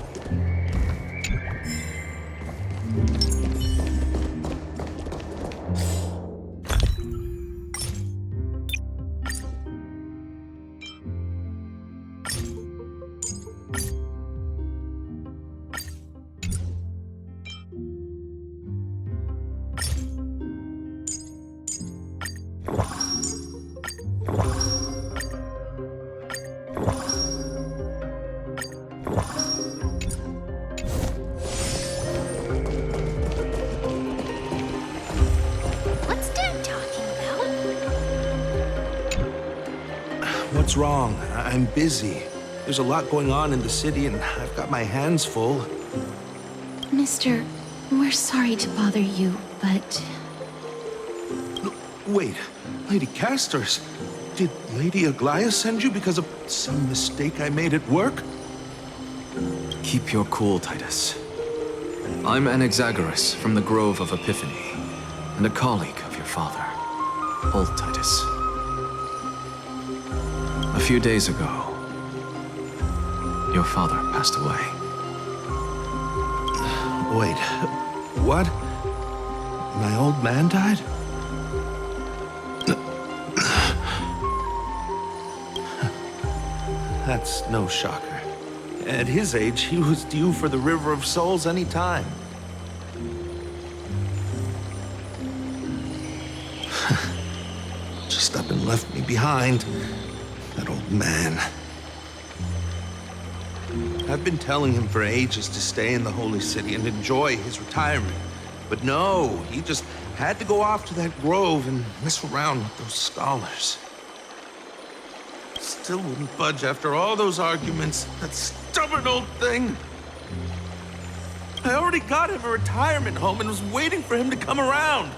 What's Dad talking about? What's wrong? I'm busy. There's a lot going on in the city, and I've got my hands full. Mister, we're sorry to bother you, but Wait, Lady Castors, did Lady Aglaia send you because of some mistake I made at work? Keep your cool, Titus. I'm Anaxagoras from the Grove of Epiphany, and a colleague of your father, old Titus. A few days ago, your father passed away. Wait, what? My old man died? That's no shocker. At his age, he was due for the River of Souls any time. Just up and left me behind. That old man. I've been telling him for ages to stay in the Holy City and enjoy his retirement. But no, he just had to go off to that grove and mess around with those scholars. Still wouldn't budge after all those arguments. That stubborn old thing. I already got him a retirement home and was waiting for him to come around.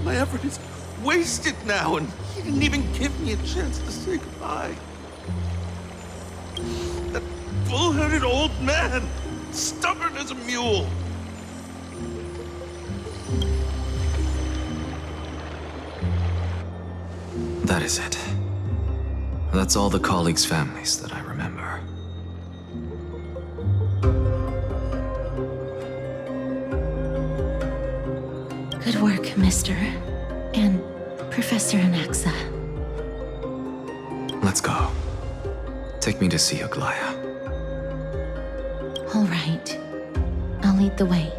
My effort is wasted now, and he didn't even give me a chance to say goodbye. That bull-headed old man, stubborn as a mule. That is it. That's all the colleagues' families that I remember. good work, Mister. And Professor Anaxa. Let's go. Take me to see Aglaia. All right. I'll lead the way.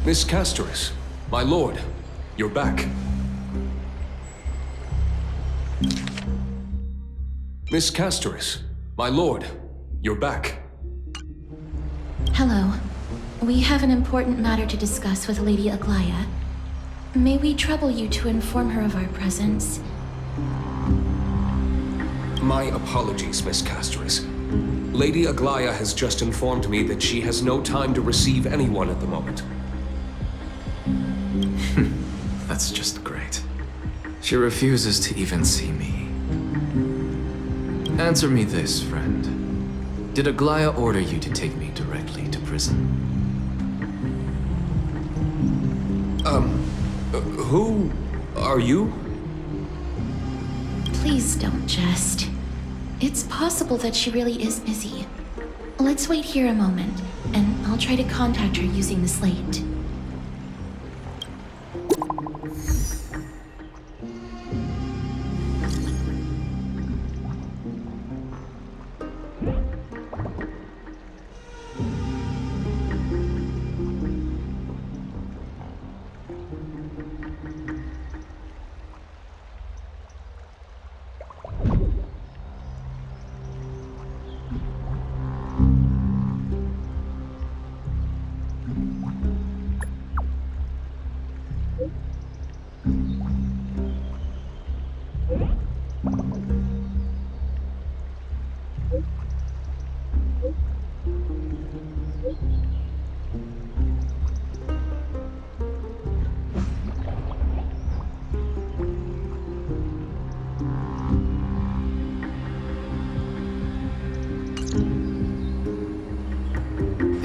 Miss Castoris, my lord, you're back. Miss Castoris, my lord, you're back. Hello. We have an important matter to discuss with Lady Aglaia. May we trouble you to inform her of our presence? My apologies, Miss Castoris. Lady Aglaya has just informed me that she has no time to receive anyone at the moment. That's just great. She refuses to even see me. Answer me this, friend. Did Aglaya order you to take me directly to prison? Who are you? Please don't jest. It's possible that she really is busy. Let's wait here a moment, and I'll try to contact her using the slate.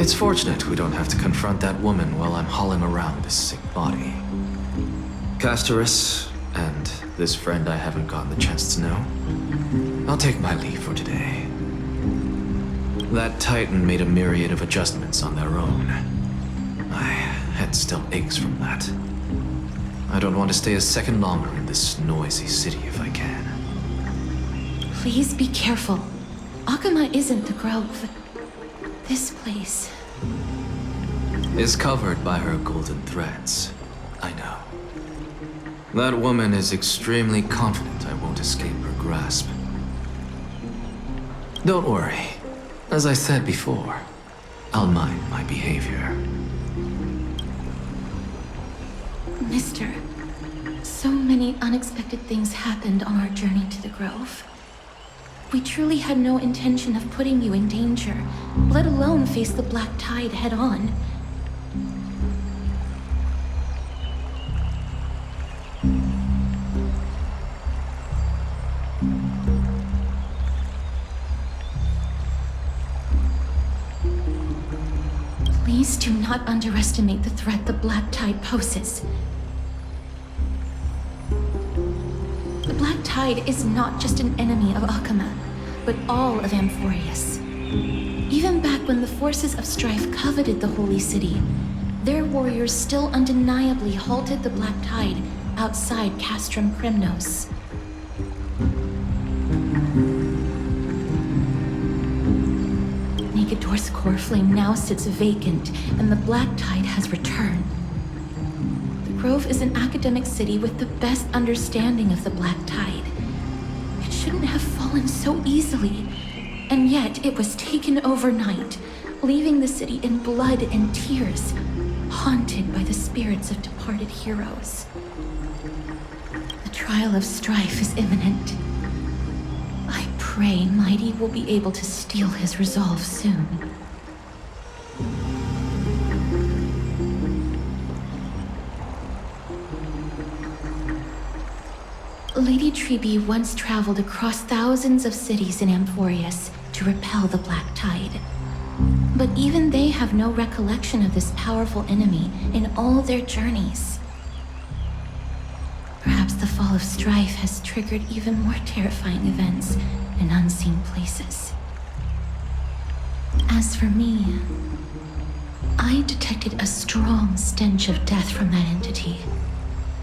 It's fortunate we don't have to confront that woman while I'm hauling around this sick body. Castorus, and this friend I haven't gotten the chance to know, I'll take my leave for today. That Titan made a myriad of adjustments on their own. My head still aches from that. I don't want to stay a second longer in this noisy city if I can. Please be careful. Akama isn't the Grove. This place is covered by her golden threads. I know. That woman is extremely confident I won't escape her grasp. Don't worry. As I said before, I'll mind my behavior. Mister, so many unexpected things happened on our journey to the Grove. We truly had no intention of putting you in danger, let alone face the Black Tide head-on. Please do not underestimate the threat the Black Tide poses. The Black Tide is not just an enemy of Akama, but all of Amphorius. Even back when the forces of strife coveted the Holy City, their warriors still undeniably halted the Black Tide outside Castrum Kremnos. Negador's core flame now sits vacant, and the Black Tide has returned. The Grove is an academic city with the best understanding of the Black Tide. It shouldn't have fallen so easily, and yet it was taken overnight, leaving the city in blood and tears, haunted by the spirits of departed heroes. The trial of strife is imminent. I pray Mighty will be able to steel his resolve soon. Lady Trebe once traveled across thousands of cities in Amphorius to repel the Black Tide. But even they have no recollection of this powerful enemy in all their journeys. Perhaps the fall of strife has triggered even more terrifying events in unseen places. As for me, I detected a strong stench of death from that entity.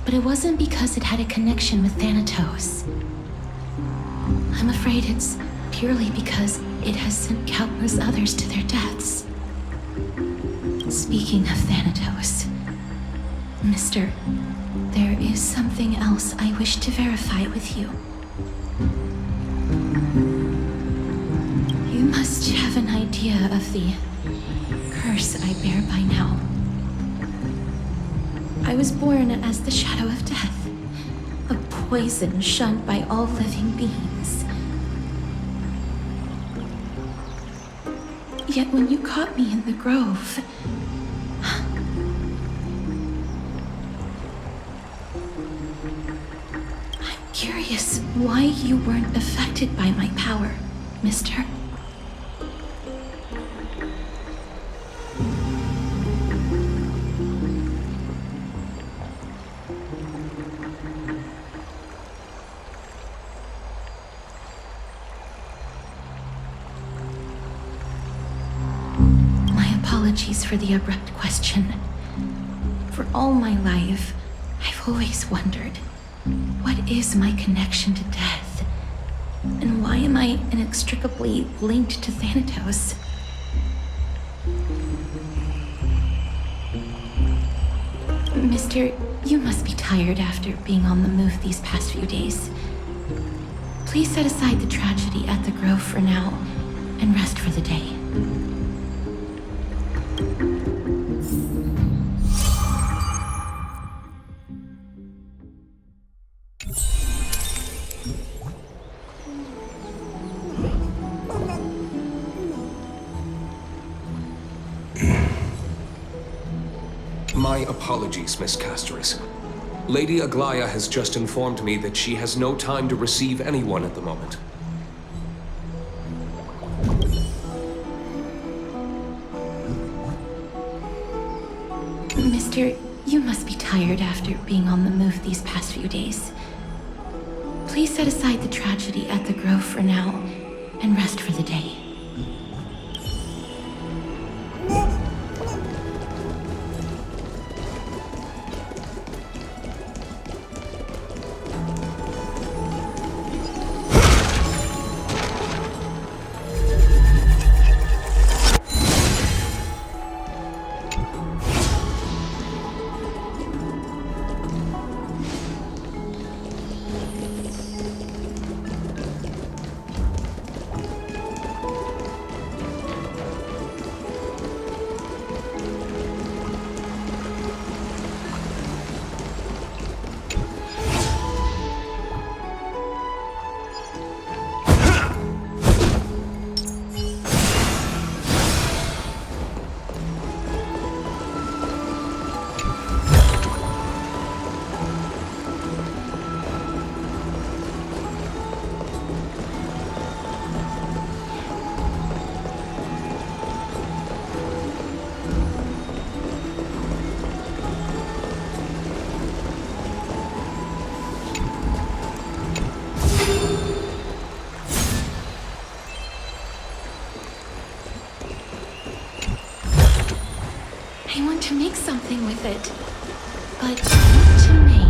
But it wasn't because it had a connection with Thanatos. I'm afraid it's purely because it has sent countless others to their deaths. Speaking of Thanatos, Mister, there is something else I wish to verify with you. You must have an idea of the curse I bear by now. I was born as the shadow of death, a poison shunned by all living beings. Yet when you caught me in the grove... I'm curious why you weren't affected by my power, mister. Apologies for the abrupt question. For all my life, I've always wondered, what is my connection to death? And why am I inextricably linked to Thanatos? Mister, you must be tired after being on the move these past few days. Please set aside the tragedy at the Grove for now, and rest for the day. My apologies, Miss Castoris. Lady Aglaya has just informed me that she has no time to receive anyone at the moment. Mister, you must be tired after being on the move these past few days. Please set aside the tragedy at the Grove for now, and rest for the day. I want to make something with it, but what to make?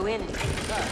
go in and take a look.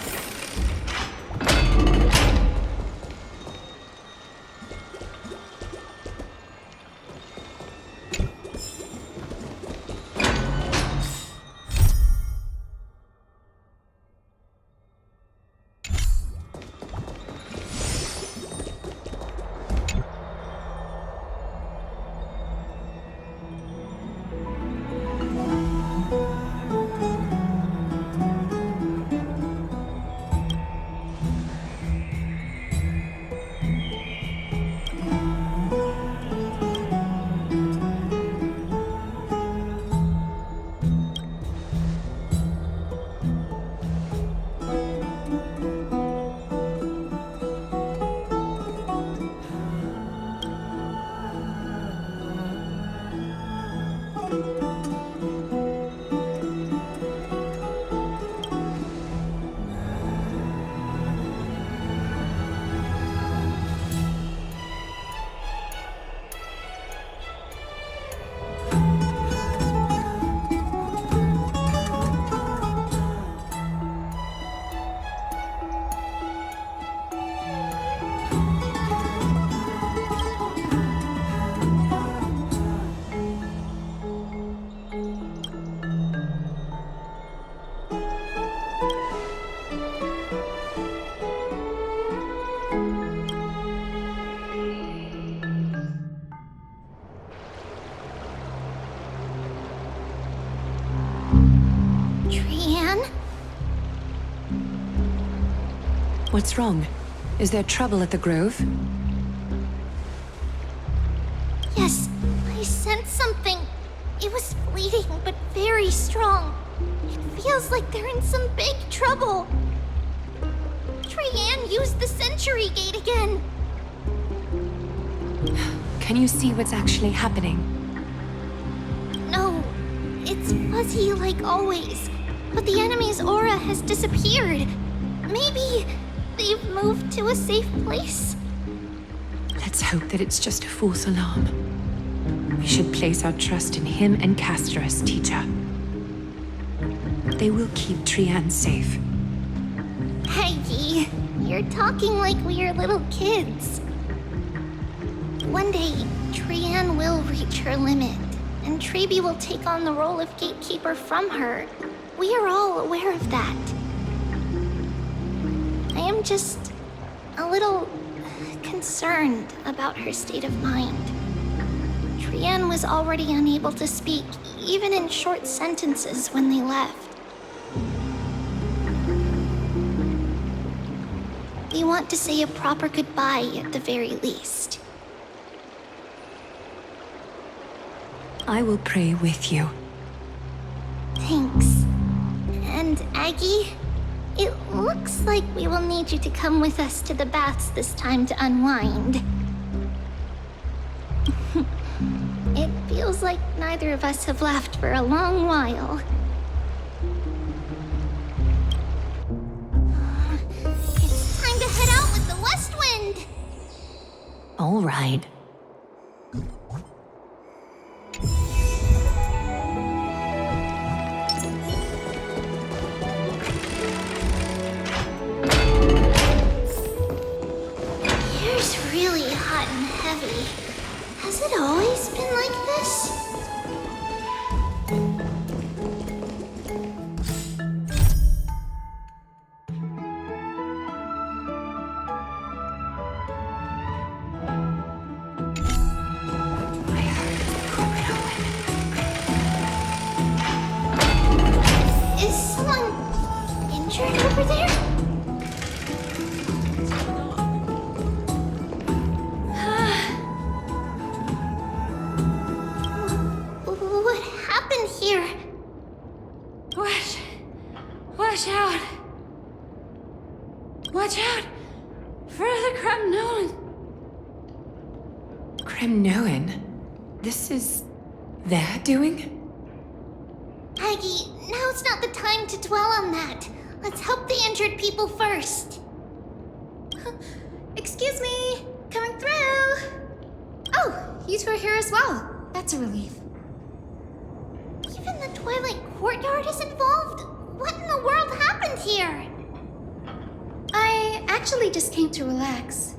What's wrong? Is there trouble at the Grove? Yes, I sensed something. It was fleeting, but very strong. It feels like they're in some big trouble. Trianne used the Century Gate again. Can you see what's actually happening? No, it's fuzzy like always. But the enemy's aura has disappeared. Maybe they've moved to a safe place? Let's hope that it's just a false alarm. We should place our trust in him and Castorus, teacher. They will keep Trianne safe. Peggy, you're talking like we're little kids. One day, Trianne will reach her limit, and Trebi will take on the role of gatekeeper from her. We are all aware of that. I am just a little concerned about her state of mind. Trianne was already unable to speak, even in short sentences when they left. We want to say a proper goodbye at the very least. I will pray with you. Thanks. And Aggie, it looks like we will need you to come with us to the baths this time to unwind. It feels like neither of us have laughed for a long while. It's time to head out with the West Wind! All right. Here's really hot and heavy. Has it always been like this? Is someone injured over there? What happened here? Watch out! Watch out for the Kremnoan! Kremnoan? This is their doing? Aggie, now's not the time to dwell on that. Let's help the injured people first. Excuse me! Coming through! Oh, you two are here as well. That's a relief. Even the Twilight Courtyard is involved? What in the world happened here? I actually just came to relax.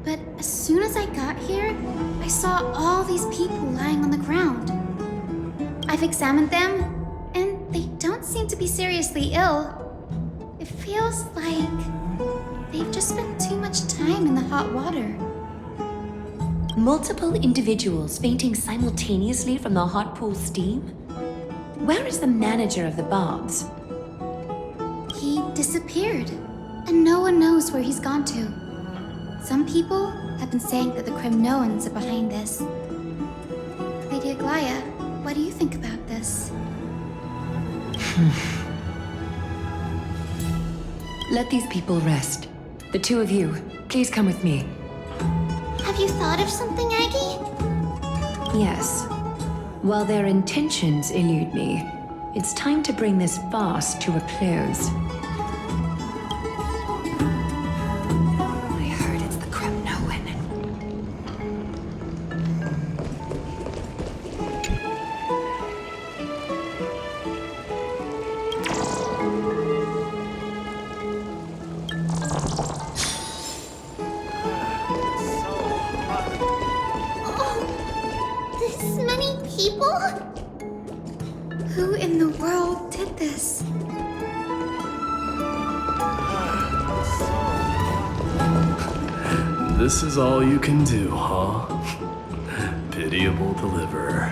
But as soon as I got here, I saw all these people lying on the ground. I've examined them, and they don't seem to be seriously ill. It feels like they've just spent too much time in the hot water. Multiple individuals fainting simultaneously from the hot pool steam? Where is the manager of the Bobs? He disappeared, and no one knows where he's gone to. Some people have been saying that the Kremnoans are behind this. Lady Aglaya, what do you think about this? Let these people rest. The two of you, please come with me. Have you thought of something, Aggie? Yes. While their intentions elude me, it's time to bring this farce to a close. I heard it's the Kremnoan. This many people? Who in the world did this? This is all you can do, huh? Pitiable deliverer.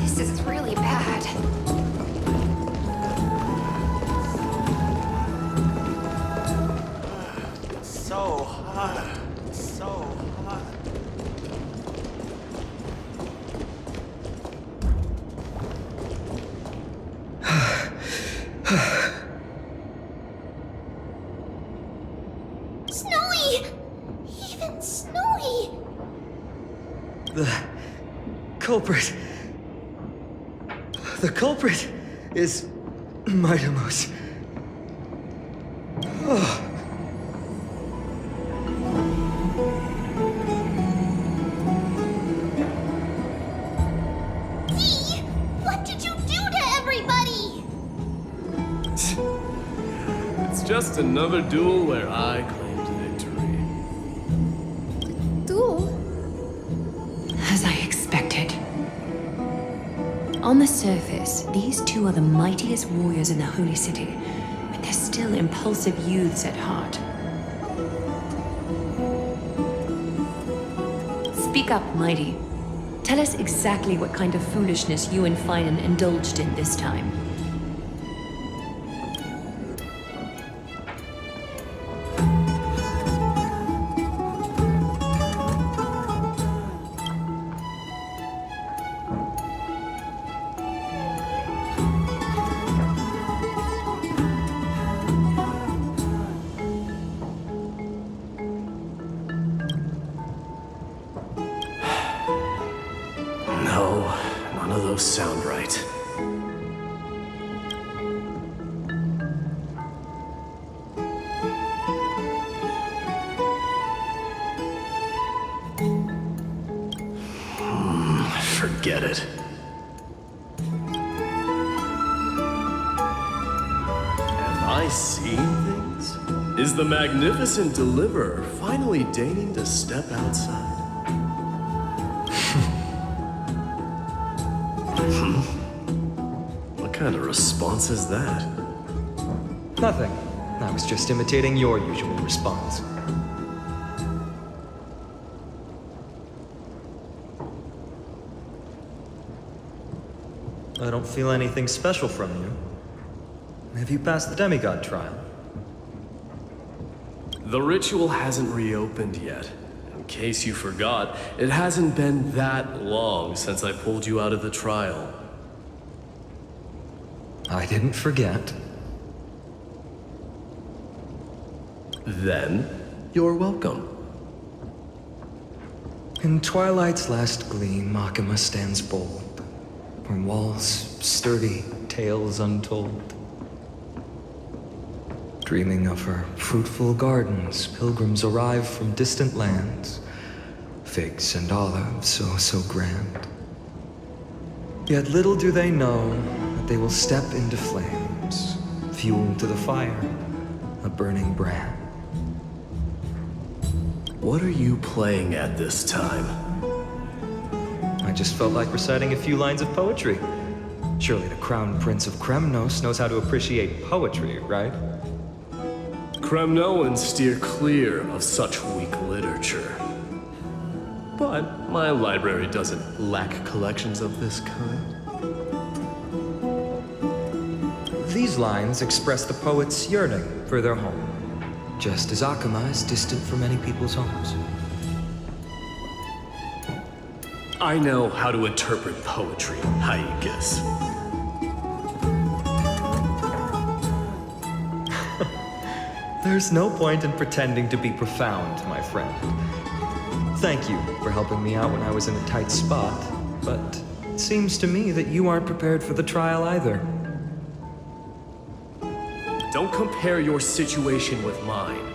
This is really bad. So hot. So hot. Snowy! Even Snowy! The culprit is Mightimos. Oh. Dee! What did you do to everybody? It's just another duel where I claimed victory. Duel? As I expected. On the surface, these two are the mightiest warriors in the Holy City, but they're still impulsive youths at heart. Speak up, Mighty. Tell us exactly what kind of foolishness you and Finan indulged in this time. No, none of those sound right. Forget it. Am I seeing things? Is the magnificent deliverer finally deigning to step outside? What kind of response is that? Nothing. I was just imitating your usual response. I don't feel anything special from you. Have you passed the demigod trial? The ritual hasn't reopened yet. In case you forgot, it hasn't been that long since I pulled you out of the trial. I didn't forget. Then, you're welcome. In twilight's last gleam, Makima stands bold. Her walls sturdy, tales untold. Dreaming of her fruitful gardens, pilgrims arrive from distant lands. Figs and olives, so grand. Yet little do they know that they will step into flames, fuel to the fire, a burning brand. What are you playing at this time? I just felt like reciting a few lines of poetry. Surely the Crown Prince of Kremnos knows how to appreciate poetry, right? Kremnoans steer clear of such weak literature. But my library doesn't lack collections of this kind. These lines express the poet's yearning for their home, just as Akama is distant from many people's homes. I know how to interpret poetry, Haikis. There's no point in pretending to be profound, my friend. Thank you for helping me out when I was in a tight spot, but it seems to me that you aren't prepared for the trial either. Don't compare your situation with mine.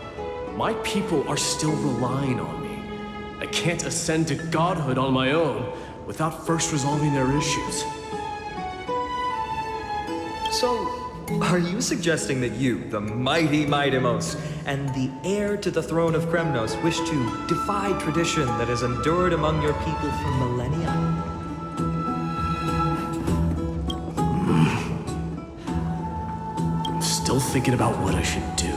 My people are still relying on me. I can't ascend to godhood on my own without first resolving their issues. So, are you suggesting that you, the mighty Mightimos, and the heir to the throne of Kremnos, wish to defy tradition that has endured among your people for millennia? I'm still thinking about what I should do.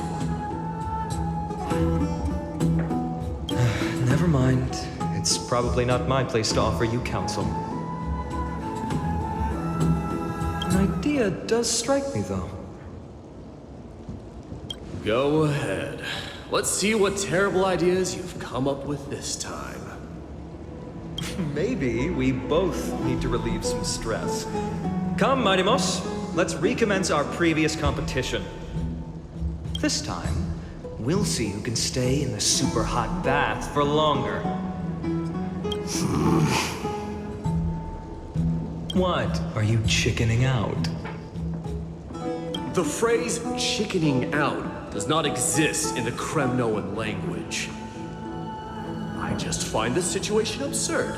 Never mind. It's probably not my place to offer you counsel. An idea does strike me, though. Go ahead. Let's see what terrible ideas you've come up with this time. Maybe we both need to relieve some stress. Come, Mightimos, let's recommence our previous competition. This time, we'll see who can stay in the super hot bath for longer. What? Are you chickening out? The phrase chickening out does not exist in the Kremnoan language. I just find this situation absurd,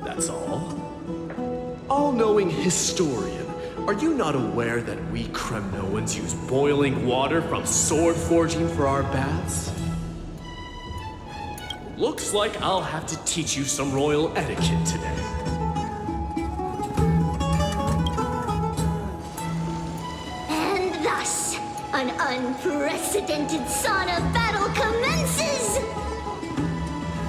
that's all. All-knowing historian, are you not aware that we Kremnoans use boiling water from sword forging for our baths? Looks like I'll have to teach you some royal etiquette today. And thus, an unprecedented sauna battle commences!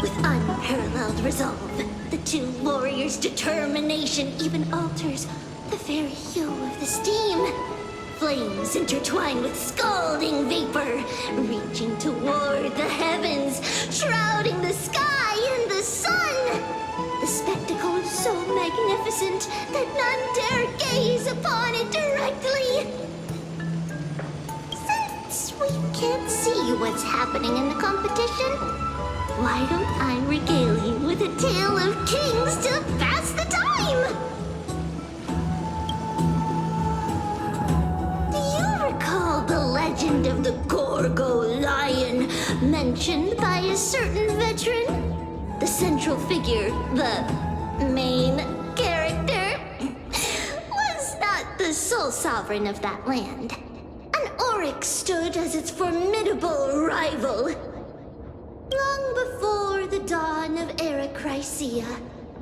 With unparalleled resolve, the two warriors' determination even alters the very hue of the steam. Flames intertwine with scalding vapor, reaching toward the heavens, shrouding the sky in the sun. The spectacle is so magnificent that none dare gaze upon it directly. Since we can't see what's happening in the competition, why don't I regale you with a tale of kings to pass the time? The legend of the Gorgo lion, mentioned by a certain veteran? The central figure, the main character, was not the sole sovereign of that land. An Oryx stood as its formidable rival. Long before the dawn of Era Chrysia,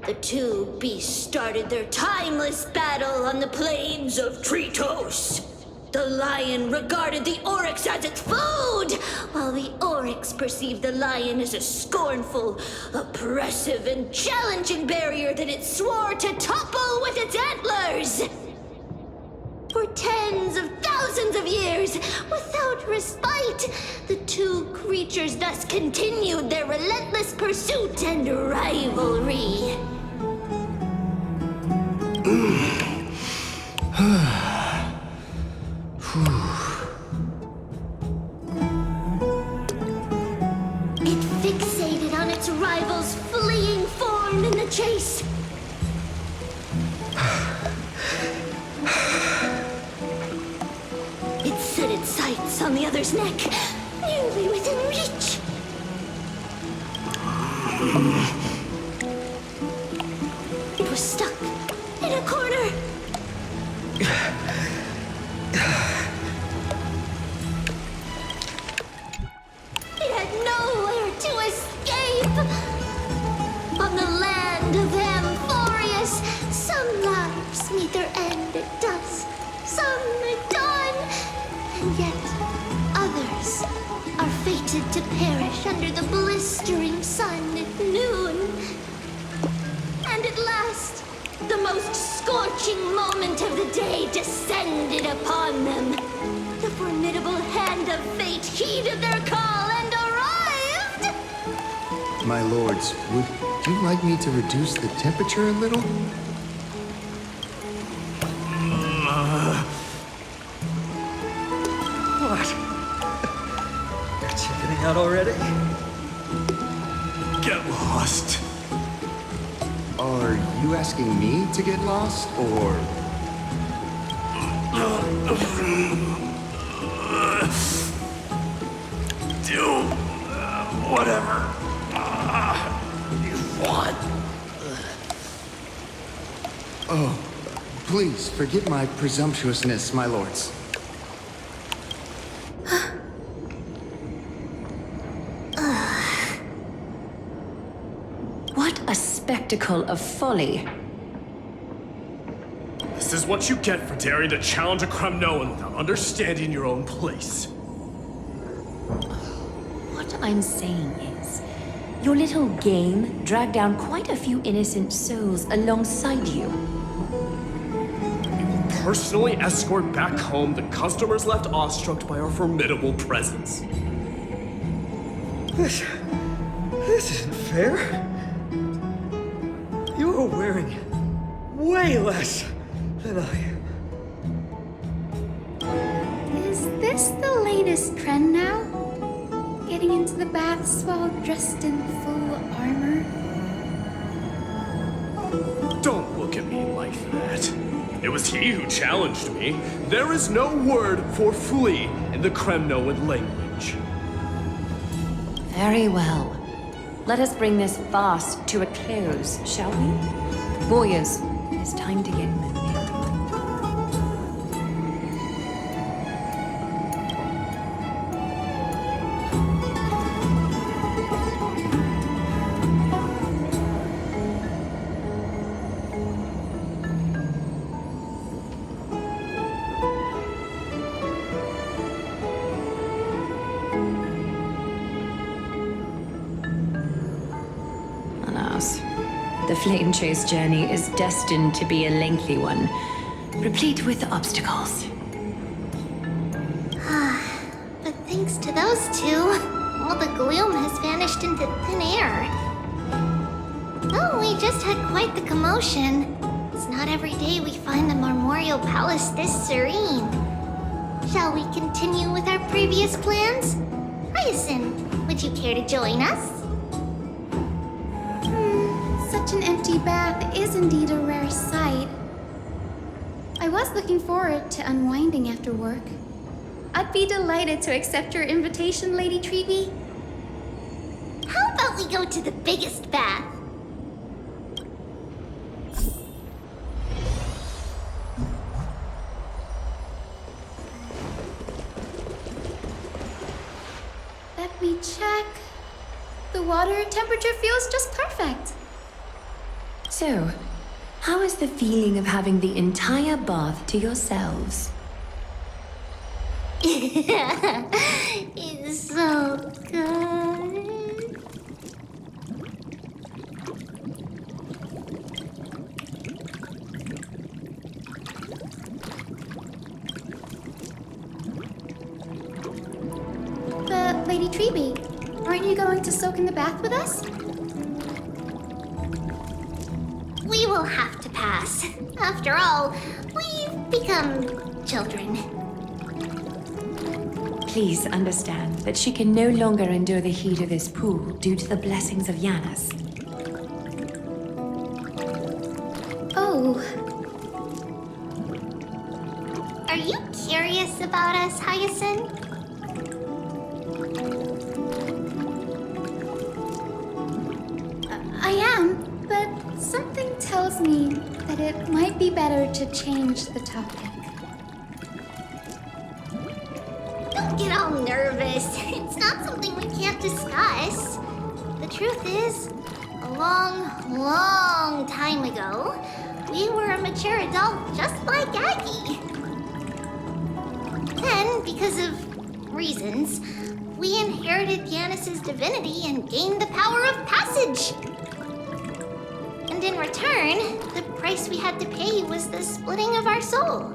the two beasts started their timeless battle on the plains of Tritos. The lion regarded the oryx as its food, while the oryx perceived the lion as a scornful, oppressive, and challenging barrier that it swore to topple with its antlers. For tens of thousands of years, without respite, the two creatures thus continued their relentless pursuit and rivalry. It fixated on its rival's fleeing form in the chase. It set its sights on the other's neck, nearly within reach. It was stuck in a corner. to perish under the blistering sun at noon. And at last, the most scorching moment of the day descended upon them. The formidable hand of fate heeded their call and arrived! My lords, would you like me to reduce the temperature a little? What? You're chickening out already? Get lost. Are you asking me to get lost, or...? Do whatever you want. Oh, please forgive my presumptuousness, my lords. What a spectacle of folly. This is what you get for daring to challenge a Kremnoan without understanding your own place. What I'm saying is, your little game dragged down quite a few innocent souls alongside you. Personally escort back home the customers left awestruck by our formidable presence. This isn't fair. You are wearing way less than I am. Is this the latest trend now? Getting into the baths while dressed in full armor? Don't look at me like that. It was he who challenged me. There is no word for flee in the Kremnoan language. Very well. Let us bring this fast to a close, shall we? Warriors, it's time to get moving. The flame chase journey is destined to be a lengthy one, replete with obstacles. But thanks to those two, all the gloom has vanished into thin air. Oh, we just had quite the commotion. It's not every day we find the Marmorial Palace this serene. Shall we continue with our previous plans? Hyacinth, would you care to join us? Such an empty bath is indeed a rare sight. I was looking forward to unwinding after work. I'd be delighted to accept your invitation, Lady Treevee. How about we go to the biggest bath? Let me check. The water temperature feels just perfect. So, how is the feeling of having the entire bath to yourselves? It's so good. But, Lady Treevee, aren't you going to soak in the bath with us? We will have to pass. After all, we've become children. Please understand that she can no longer endure the heat of this pool due to the blessings of Yanis. Oh. Are you curious about us, Hyacinth? I am, but something tells me that it might be better to change the topic. Don't get all nervous. It's not something we can't discuss. The truth is, a long, long time ago, we were a mature adult just like Aggie. Then, because of reasons, we inherited Yanis's divinity and gained the power of passage. And in return, the price we had to pay was the splitting of our soul.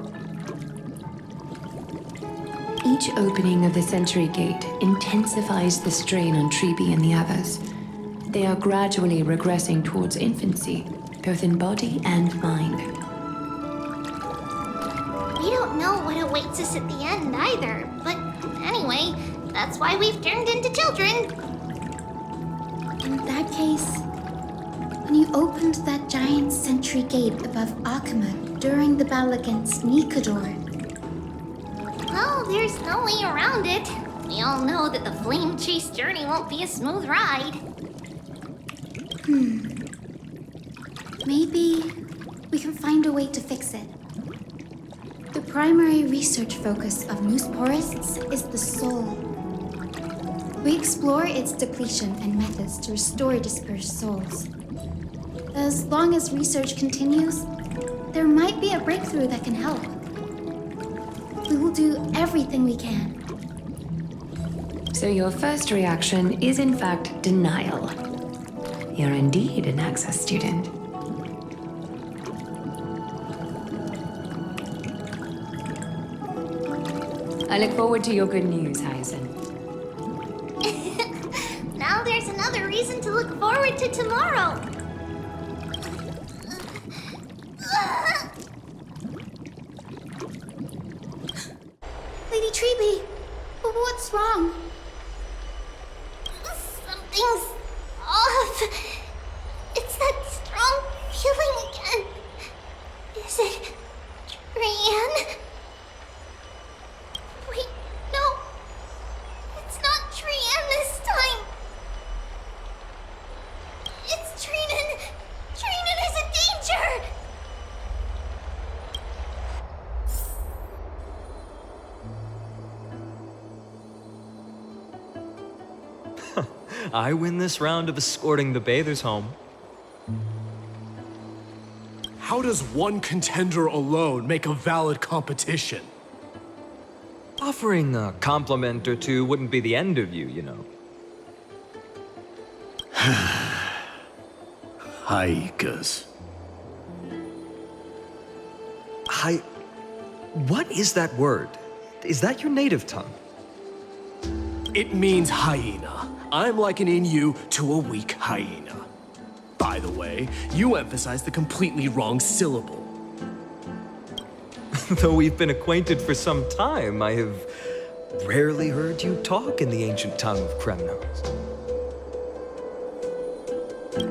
Each opening of the Century Gate intensifies the strain on Treeby and the others. They are gradually regressing towards infancy, both in body and mind. We don't know what awaits us at the end either, but anyway, that's why we've turned into children. In that case, when you opened that giant Century Gate above Akuma during the battle against Nikador, Well, there's no way around it. We all know that the flame chase journey won't be a smooth ride. maybe we can find a way to fix it. The primary research focus of Moose Forests is the soul. We explore its depletion and methods to restore dispersed souls. As long as research continues, there might be a breakthrough that can help. We will do everything we can. So your first reaction is in fact denial. You're indeed an Access student. I look forward to your good news, Hyacin. Now there's another reason to look forward to tomorrow. Lady Treeby, what's wrong? Something's off. It's that strong feeling again. Is it Trian? Wait, no. It's not Trian this time. It's Trinan. Trinan is in danger. I win this round of escorting the bathers home. How does one contender alone make a valid competition? Offering a compliment or two wouldn't be the end of you, you know. Haikas. What is that word? Is that your native tongue? It means hyena. I'm likening you to a weak hyena. By the way, you emphasized the completely wrong syllable. Though we've been acquainted for some time, I have rarely heard you talk in the ancient tongue of Kremnos.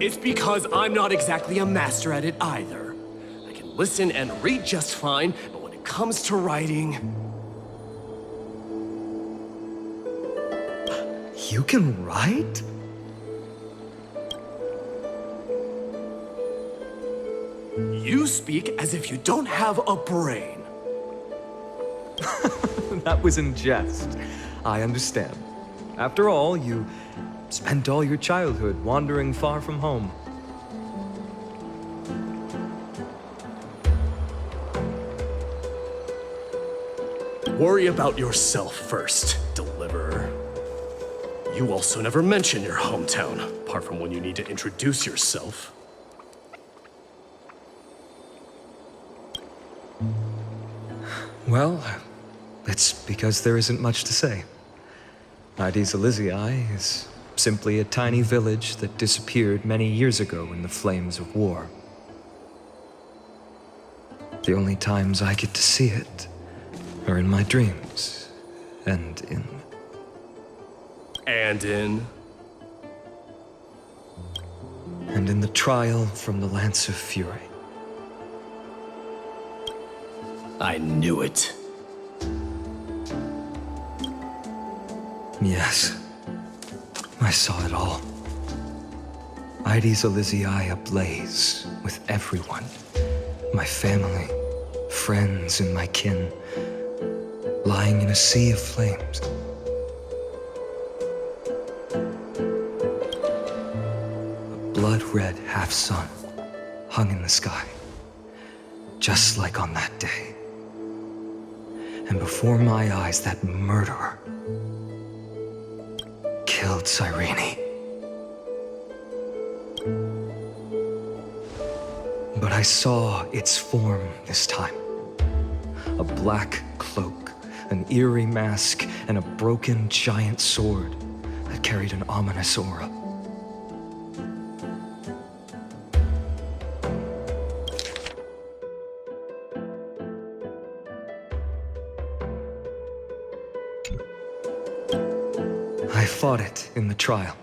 It's because I'm not exactly a master at it either. I can listen and read just fine, but when it comes to writing... You can write? You speak as if you don't have a brain. That was in jest. I understand. After all, you spent all your childhood wandering far from home. Worry about yourself first, Deliverer. You also never mention your hometown, apart from when you need to introduce yourself. Well, it's because there isn't much to say. Ides Elysiae is simply a tiny village that disappeared many years ago in the flames of war. The only times I get to see it are in my dreams, and in... And in the trial from the Lance of Fury. I knew it. Yes, I saw it all. Ides Elysiae ablaze with everyone. My family, friends, and my kin, lying in a sea of flames. Blood-red half-sun hung in the sky, just like on that day. And before my eyes, that murderer, failed Cyrene. But I saw its form this time. A black cloak, an eerie mask, and a broken giant sword that carried an ominous aura. I fought it in the trial.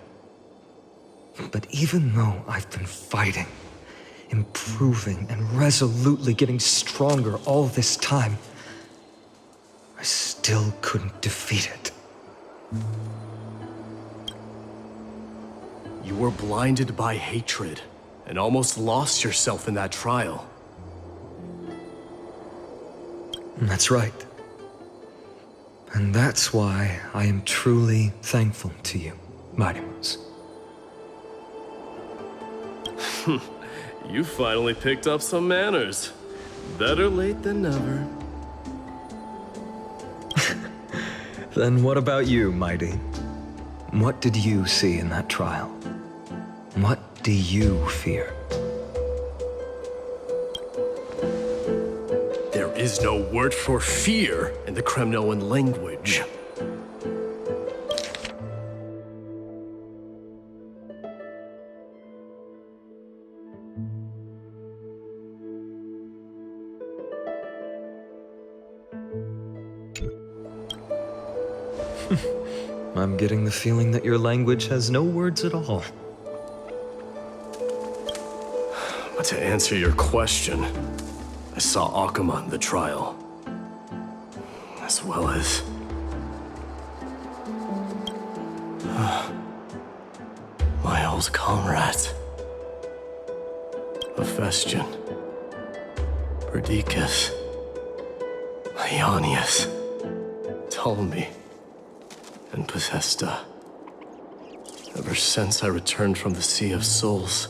But even though I've been fighting, improving, and resolutely getting stronger all this time, I still couldn't defeat it. You were blinded by hatred and almost lost yourself in that trial. That's right. And that's why I am truly thankful to you, Mightymouse. You finally picked up some manners. Better late than never. Then what about you, Mighty? What did you see in that trial? What do you fear? There is no word for fear in the Kremnoan language. I'm getting the feeling that your language has no words at all. But to answer your question, I saw Akuma in the trial, as well as my old comrades, Hephaestion, Perdiccas, Ionius, Ptolemy, and Possesta. Ever since I returned from the Sea of Souls,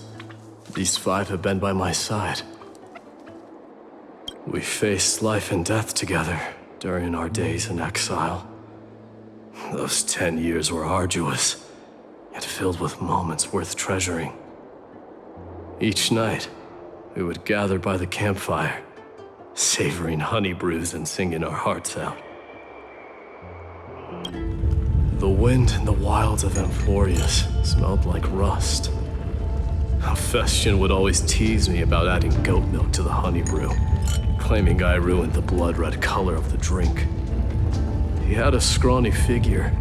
these five have been by my side. We faced life and death together during our days in exile. Those 10 years were arduous, yet filled with moments worth treasuring. Each night, we would gather by the campfire, savoring honey brews and singing our hearts out. The wind in the wilds of Amphorius smelled like rust. Hephaestion would always tease me about adding goat milk to the honey brew, claiming I ruined the blood-red color of the drink. He had a scrawny figure,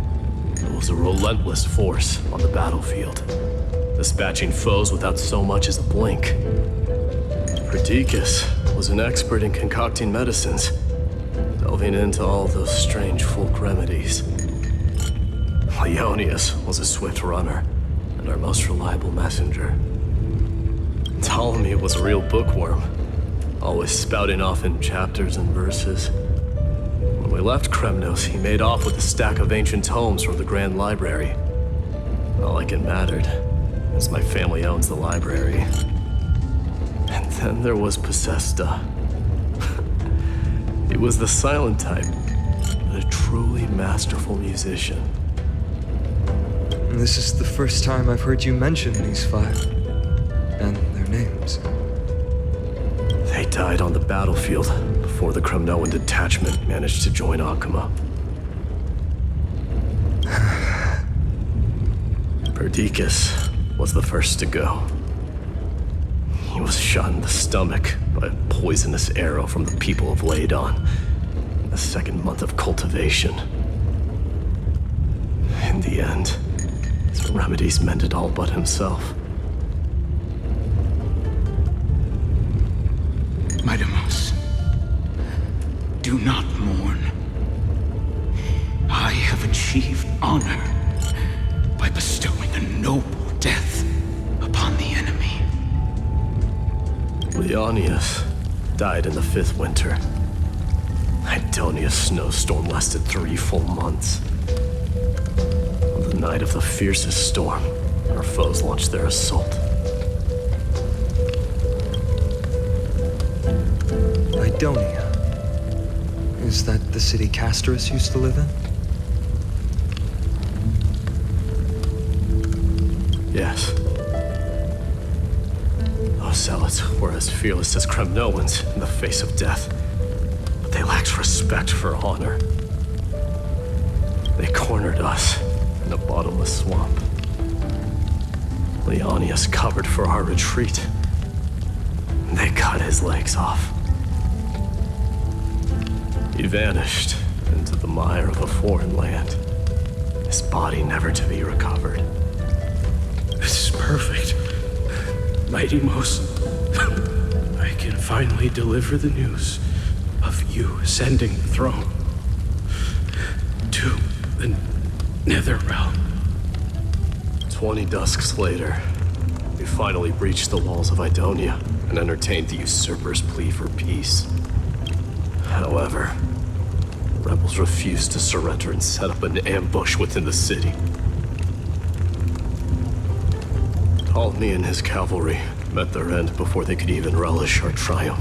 but was a relentless force on the battlefield, dispatching foes without so much as a blink. Perdiccas was an expert in concocting medicines, delving into all those strange folk remedies. Ionius was a swift runner and our most reliable messenger. Ptolemy was a real bookworm, always spouting off in chapters and verses. When we left Kremnos, he made off with a stack of ancient tomes from the Grand Library. Not like it mattered, as my family owns the library. And then there was Possesta. He was the silent type, but a truly masterful musician. This is the first time I've heard you mention these five, and their names. They died on the battlefield before the Kremnoan detachment managed to join Akuma. Perdiccas was the first to go. He was shot in the stomach by a poisonous arrow from the people of Ladon in the second month of cultivation. In the end, his remedies mended all but himself. Mightymouse, do not mourn. I have achieved honor by bestowing a noble death upon the enemy. Leonius died in the 5th winter. Idonia's snowstorm lasted 3 full months. On the night of the fiercest storm, our foes launched their assault. Idonia. Is that the city Castorus used to live in? Yes. Those zealots were as fearless as Kremnoans in the face of death, but they lacked respect for honor. They cornered us in a bottomless swamp. Leonius covered for our retreat. They cut his legs off. He vanished into the mire of a foreign land, his body never to be recovered. This is perfect. Mighty Mos, I can finally deliver the news of you ascending the throne to the Netherrealm. 20 dusks later, we finally breached the walls of Idonia and entertained the usurper's plea for peace. However, the rebels refused to surrender and set up an ambush within the city. Ptolemy and his cavalry met their end before they could even relish our triumph.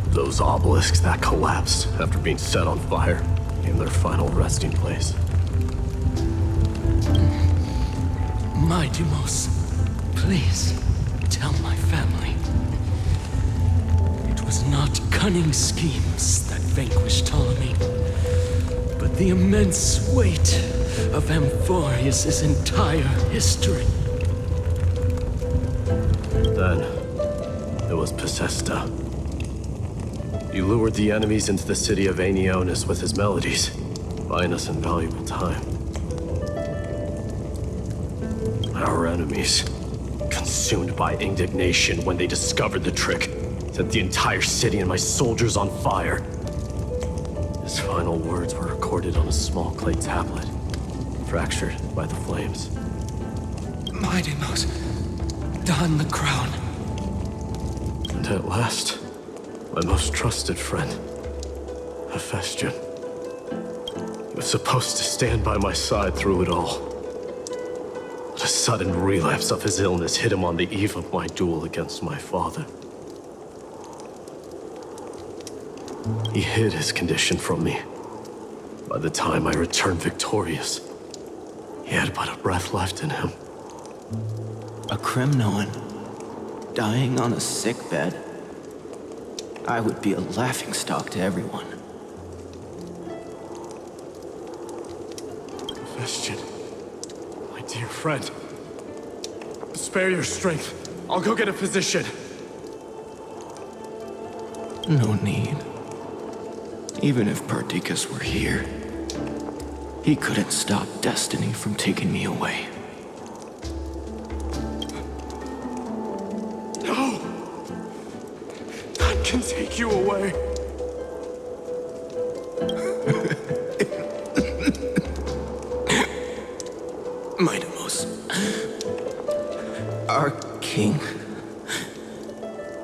Those obelisks that collapsed after being set on fire became their final resting place. Mighty Mos, please tell my family. It was not cunning schemes that vanquished Ptolemy, but the immense weight of Amphorius' entire history. Then, it was Pacesta. He lured the enemies into the city of Aeneonis with his melodies, buying us invaluable time. Our enemies, consumed by indignation when they discovered the trick, set the entire city and my soldiers on fire. His final words were recorded on a small clay tablet, fractured by the flames. Mighty Mos, don the crown. And at last, my most trusted friend, Hephaestion. He was supposed to stand by my side through it all. But a sudden relapse of his illness hit him on the eve of my duel against my father. He hid his condition from me. By the time I returned victorious, he had but a breath left in him. A Kremnoan dying on a sick bed? I would be a laughingstock to everyone. Hephaestion, my dear friend, spare your strength. I'll go get a physician. No need. Even if Perdiccas were here, he couldn't stop destiny from taking me away. No! None can take you away. Mighty Mos, our king,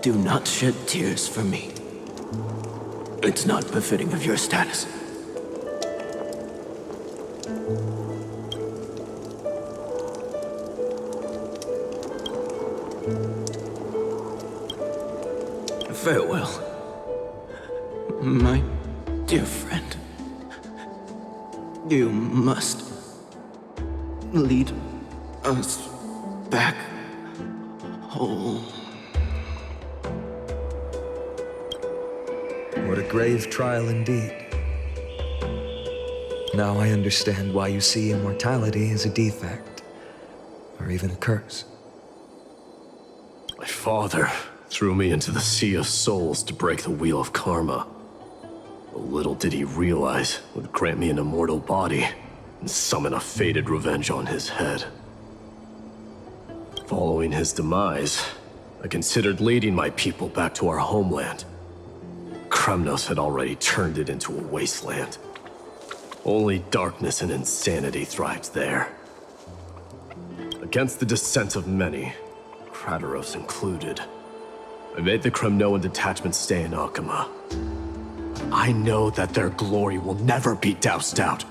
do not shed tears for me. It's not befitting of your status. Farewell, my dear friend. You must lead us back home. What a grave trial indeed. Now I understand why you see immortality as a defect, or even a curse. My father threw me into the sea of souls to break the wheel of karma. But little did he realize it would grant me an immortal body and summon a fated revenge on his head. Following his demise, I considered leading my people back to our homeland. Kremnos had already turned it into a wasteland. Only darkness and insanity thrived there. Against the dissent of many, Krateros included, I made the Kremnoan detachment stay in Akama. I know that their glory will never be doused out.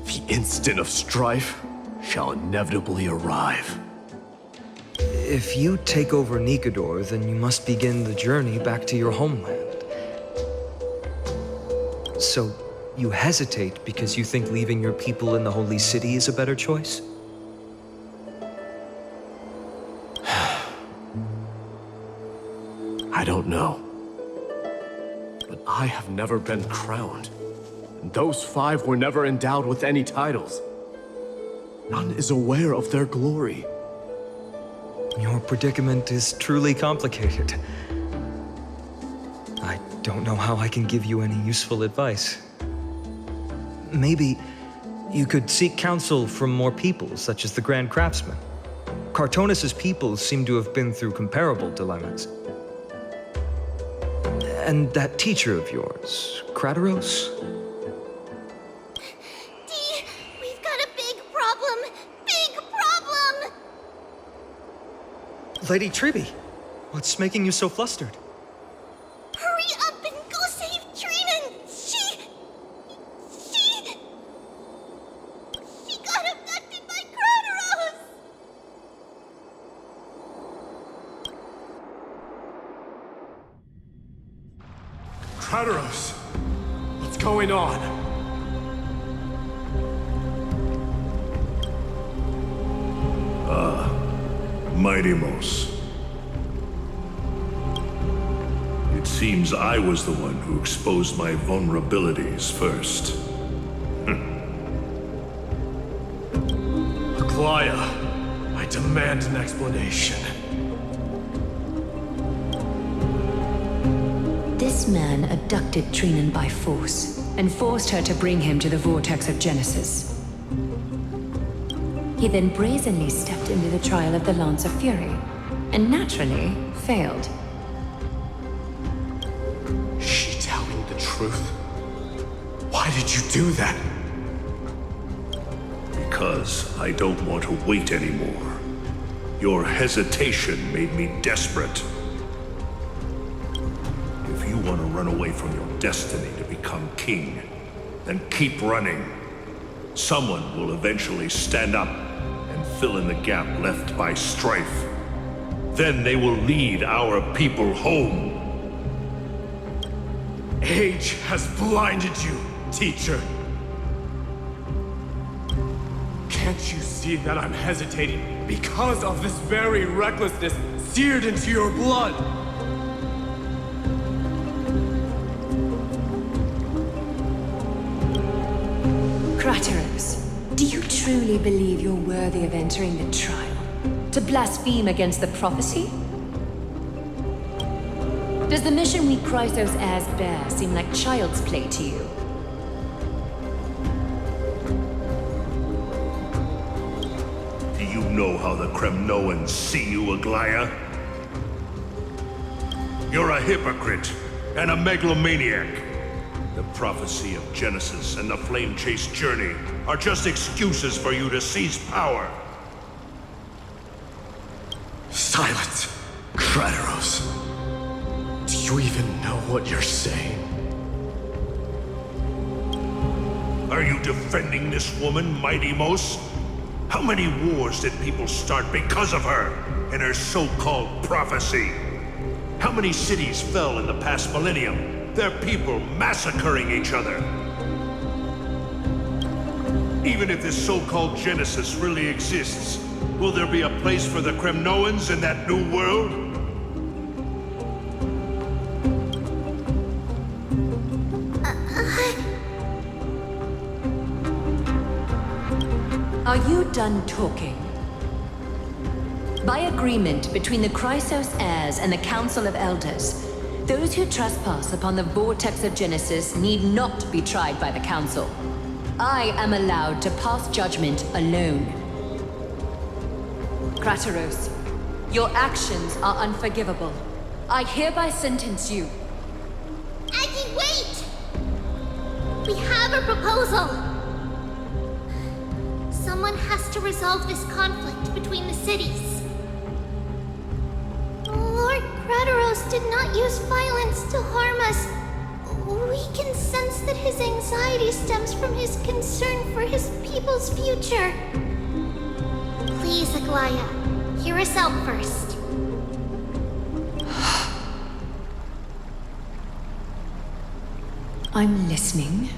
The instant of strife shall inevitably arrive. If you take over Nikedor, then you must begin the journey back to your homeland. So, you hesitate because you think leaving your people in the Holy City is a better choice? I don't know. But I have never been crowned. And those 5 were never endowed with any titles. None is aware of their glory. Your predicament is truly complicated. I don't know how I can give you any useful advice. Maybe you could seek counsel from more people, such as the Grand Craftsman. Cartonis' people seem to have been through comparable dilemmas. And that teacher of yours, Krateros? Dee, we've got a big problem! Big problem! Lady Tribby, what's making you so flustered? Hurry up and go save Trinan! She got abducted by Krateros! Krateros! What's going on? Mighty-Mos. It seems I was the one who exposed my vulnerabilities first. Aglaya, I demand an explanation. This man abducted Trinan by force and forced her to bring him to the vortex of Genesis. He then brazenly stepped into the trial of the Lance of Fury, and naturally failed. Is she telling the truth? Why did you do that? Because I don't want to wait anymore. Your hesitation made me desperate. If you want to run away from your destiny to become king, then keep running. Someone will eventually stand up and fill in the gap left by strife. Then they will lead our people home. Age has blinded you, teacher. Can't you see that I'm hesitating because of this very recklessness seared into your blood? Krateros, do you truly believe you're worthy of entering the trial? To blaspheme against the prophecy? Does the mission we Chrysos heirs bear seem like child's play to you? Do you know how the Kremnoans see you, Aglaya? You're a hypocrite and a megalomaniac. The prophecy of Genesis and the Flame Chase journey are just excuses for you to seize power. Silence, Krateros. Do you even know what you're saying? Are you defending this woman, Mighty-Mos? How many wars did people start because of her and her so-called prophecy? How many cities fell in the past millennium? Their people massacring each other. Even if this so-called Genesis really exists, will there be a place for the Kremnoans in that new world? Are you done talking? By agreement between the Chrysos heirs and the Council of Elders, those who trespass upon the vortex of Genesis need not be tried by the Council. I am allowed to pass judgment alone. Krateros, your actions are unforgivable. I hereby sentence you. Aggie, wait! We have a proposal! Someone has to resolve this conflict between the cities. Lord Krateros did not use violence to harm us. We can sense that his anxiety stems from his concern for his people's future. Please, Aglaya, hear us out first. I'm listening.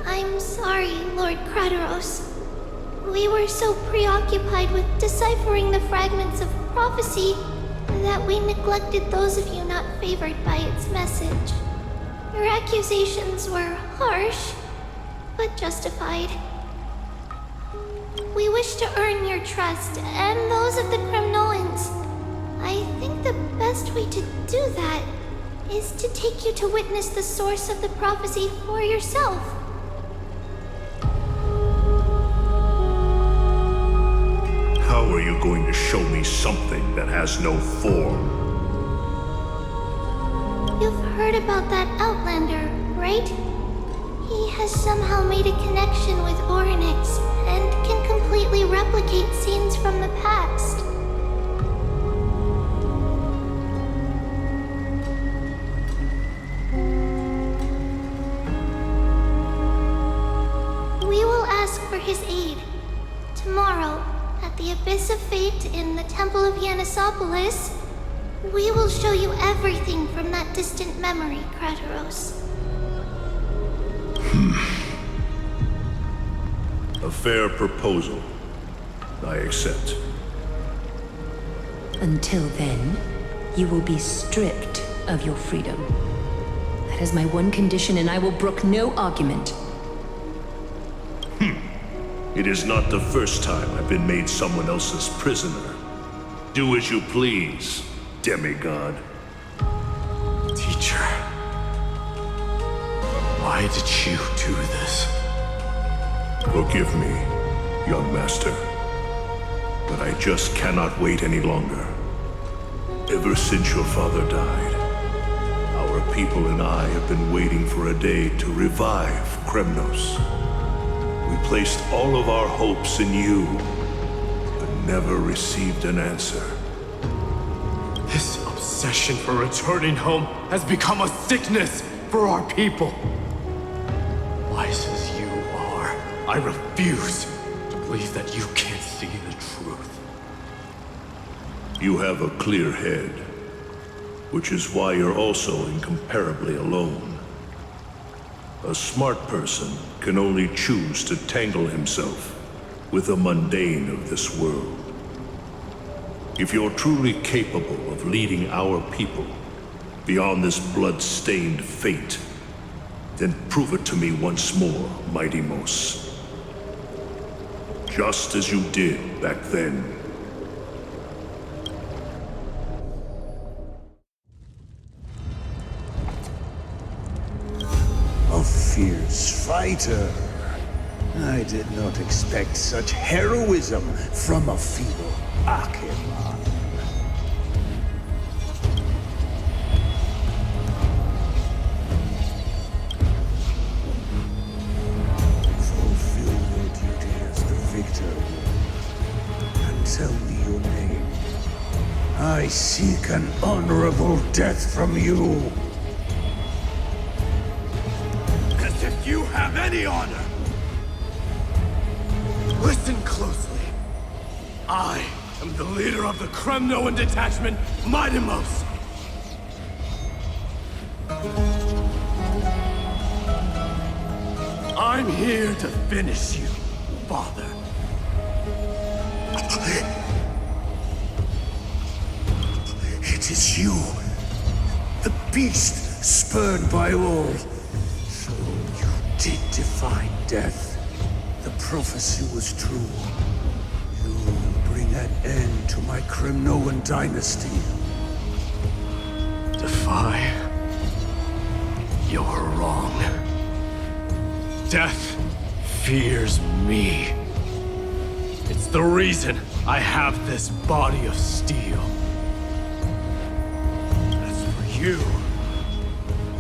I'm sorry, Lord Krateros. We were so preoccupied with deciphering the fragments of prophecy, that we neglected those of you not favored by its message. Your accusations were harsh, but justified. We wish to earn your trust and those of the Kremnoans. I think the best way to do that is to take you to witness the source of the prophecy for yourself. How are you going to show me something that has no form? You've heard about that Outlander, right? He has somehow made a connection with Orynyx and can completely replicate scenes from the past. We will ask for his aid. Tomorrow, at the Abyss of Fate in the Temple of Yanisopolis, we will show you everything from that distant memory, Krateros. A fair proposal. I accept. Until then, you will be stripped of your freedom. That is my one condition, and I will brook no argument. It is not the first time I've been made someone else's prisoner. Do as you please, demigod. Teacher, why did you do this? Forgive me, young master, but I just cannot wait any longer. Ever since your father died, our people and I have been waiting for a day to revive Kremnos. We placed all of our hopes in you, but never received an answer. This obsession for returning home has become a sickness for our people. Wise as you are, I refuse to believe that you can't see the truth. You have a clear head, which is why you're also incomparably alone. A smart person can only choose to tangle himself with the mundane of this world. If you're truly capable of leading our people beyond this blood-stained fate, then prove it to me once more, Mighty Mos. Just as you did back then. A fierce fighter. I did not expect such heroism from a feeble Acheron. Fulfill your duty as the victor, and tell me your name. I seek an honorable death from you. As if you have any honor! Listen closely. I am the leader of the Kremnoan detachment, Mighty Mos. I'm here to finish you, Father. It is you, the beast spurned by all. So you did defy death. The prophecy was true. You will bring an end to my Kremnoan dynasty. Defy? You're wrong. Death fears me. It's the reason I have this body of steel. As for you,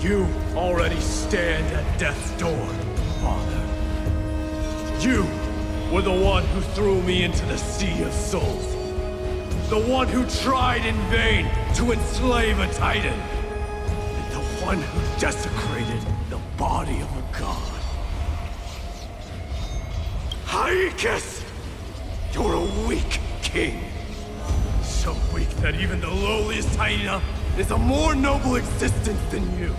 you already stand at death's door, Father. You were the one who threw me into the Sea of Souls. The one who tried in vain to enslave a Titan. And the one who desecrated the body of a god. Haikis! You're a weak king. So weak that even the lowliest hyena is a more noble existence than you.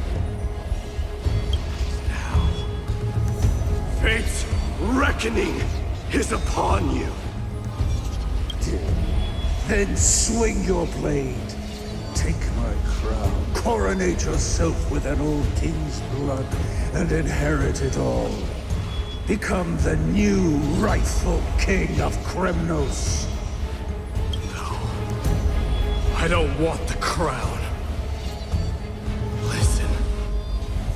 Now, fate's reckoning is upon you. Then swing your blade Take my crown, coronate yourself with an old king's blood, and inherit it all. Become the new rightful king of Kremnos. I don't want the crown. Listen,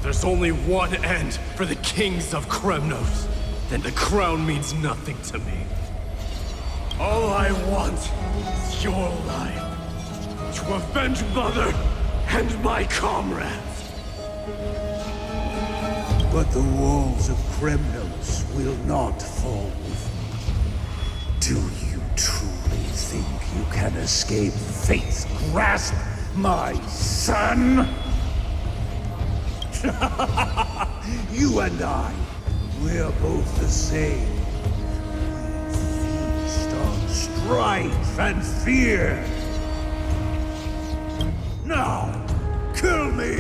there's only one end for the kings of Kremnos. Then the crown means nothing to me. All I want is your life. To avenge Mother and my comrades. But the walls of Kremnos will not fall with me. Do you truly think you can escape fate's grasp, my son? You and I, we're both the same. We feast on strife and fear. Now, kill me!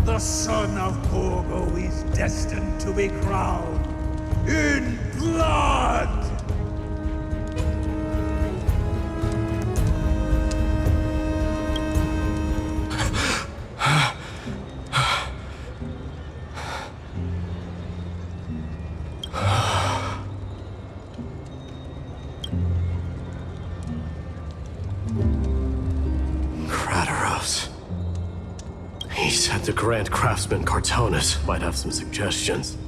The son of Borgo is destined to be crowned in blood! He said the Grand Craftsman Cartonus might have some suggestions.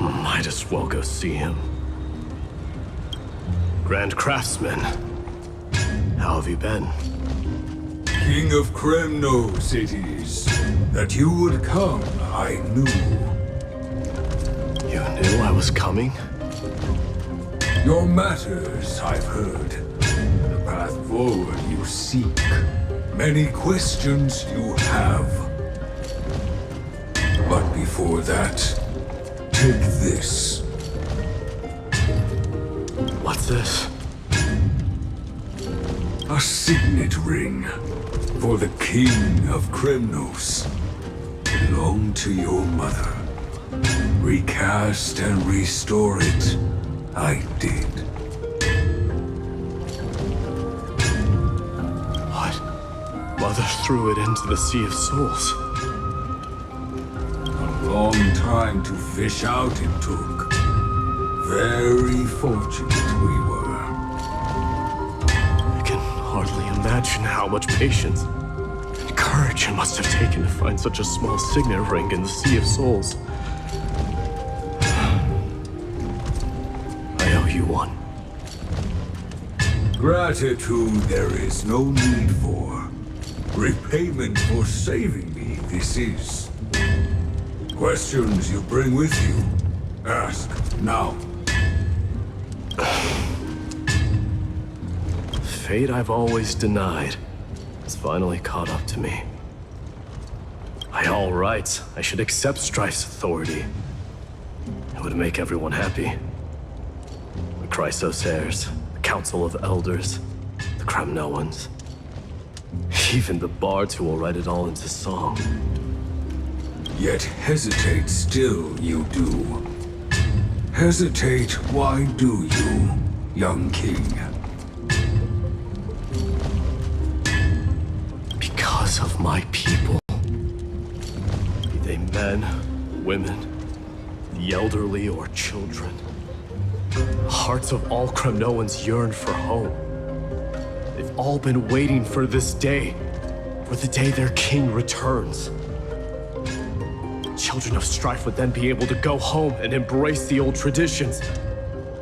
Might as well go see him. Grand Craftsman, how have you been? King of Kremnos it is. That you would come, I knew. You knew I was coming? Your matters, I've heard. The path forward you seek. Many questions you have. But before that, take this. What's this? A signet ring for the King of Kremnos. Belonged to your mother. Recast and restore it, I did. Mother threw it into the Sea of Souls. A long time to fish out it took. Very fortunate we were. I can hardly imagine how much patience and courage it must have taken to find such a small signet ring in the Sea of Souls. I owe you one. Gratitude there is no need for. Repayment for saving me, this is. Questions you bring with you, ask now. Fate I've always denied has finally caught up to me. By all rights, I should accept Strife's authority. It would make everyone happy. The Chrysos heirs, the Council of Elders, the Kremnoans. Even the bards who will write it all into song. Yet hesitate still you do. Hesitate, why do you, young king? Because of my people. Be they men, women, the elderly or children. The hearts of all Kremnoans yearn for home. They've all been waiting for this day, for the day their king returns. Children of Strife would then be able to go home and embrace the old traditions.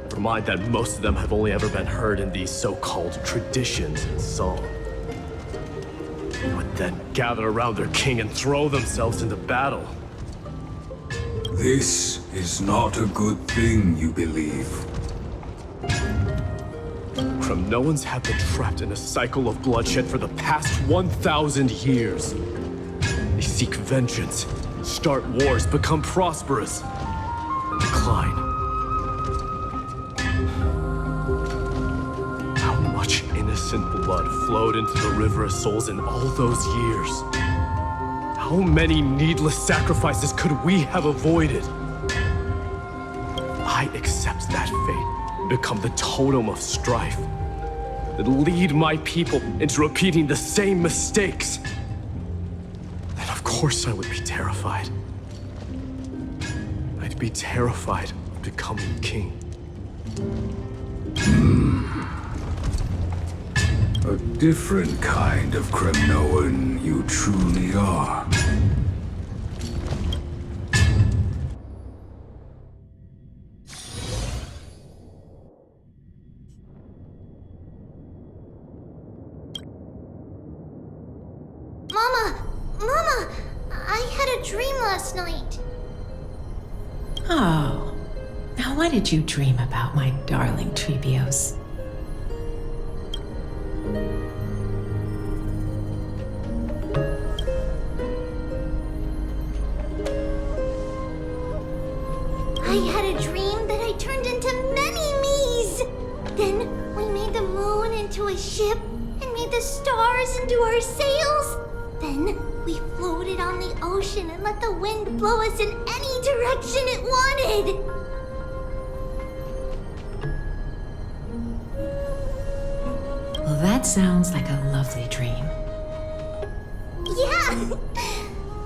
Never mind that most of them have only ever been heard in these so-called traditions in song. They would then gather around their king and throw themselves into battle. This is not a good thing, you believe. Kremnoans have been trapped in a cycle of bloodshed for the past 1,000 years. They seek vengeance, start wars, become prosperous, and decline. How much innocent blood flowed into the River of Souls in all those years? How many needless sacrifices could we have avoided? I accept that fate and become the totem of strife. that lead my people into repeating the same mistakes, then of course I would be terrified. I'd be terrified of becoming king. A different kind of Kremnoan you truly are. Mama, I had a dream last night. Oh. Now what did you dream about, my darling Trebios? I had a dream that I turned into many me's. Then we made the moon into a ship and made the stars into our sails. Then we floated on the ocean and let the wind blow us in any direction it wanted. Well, that sounds like a lovely dream. Yeah!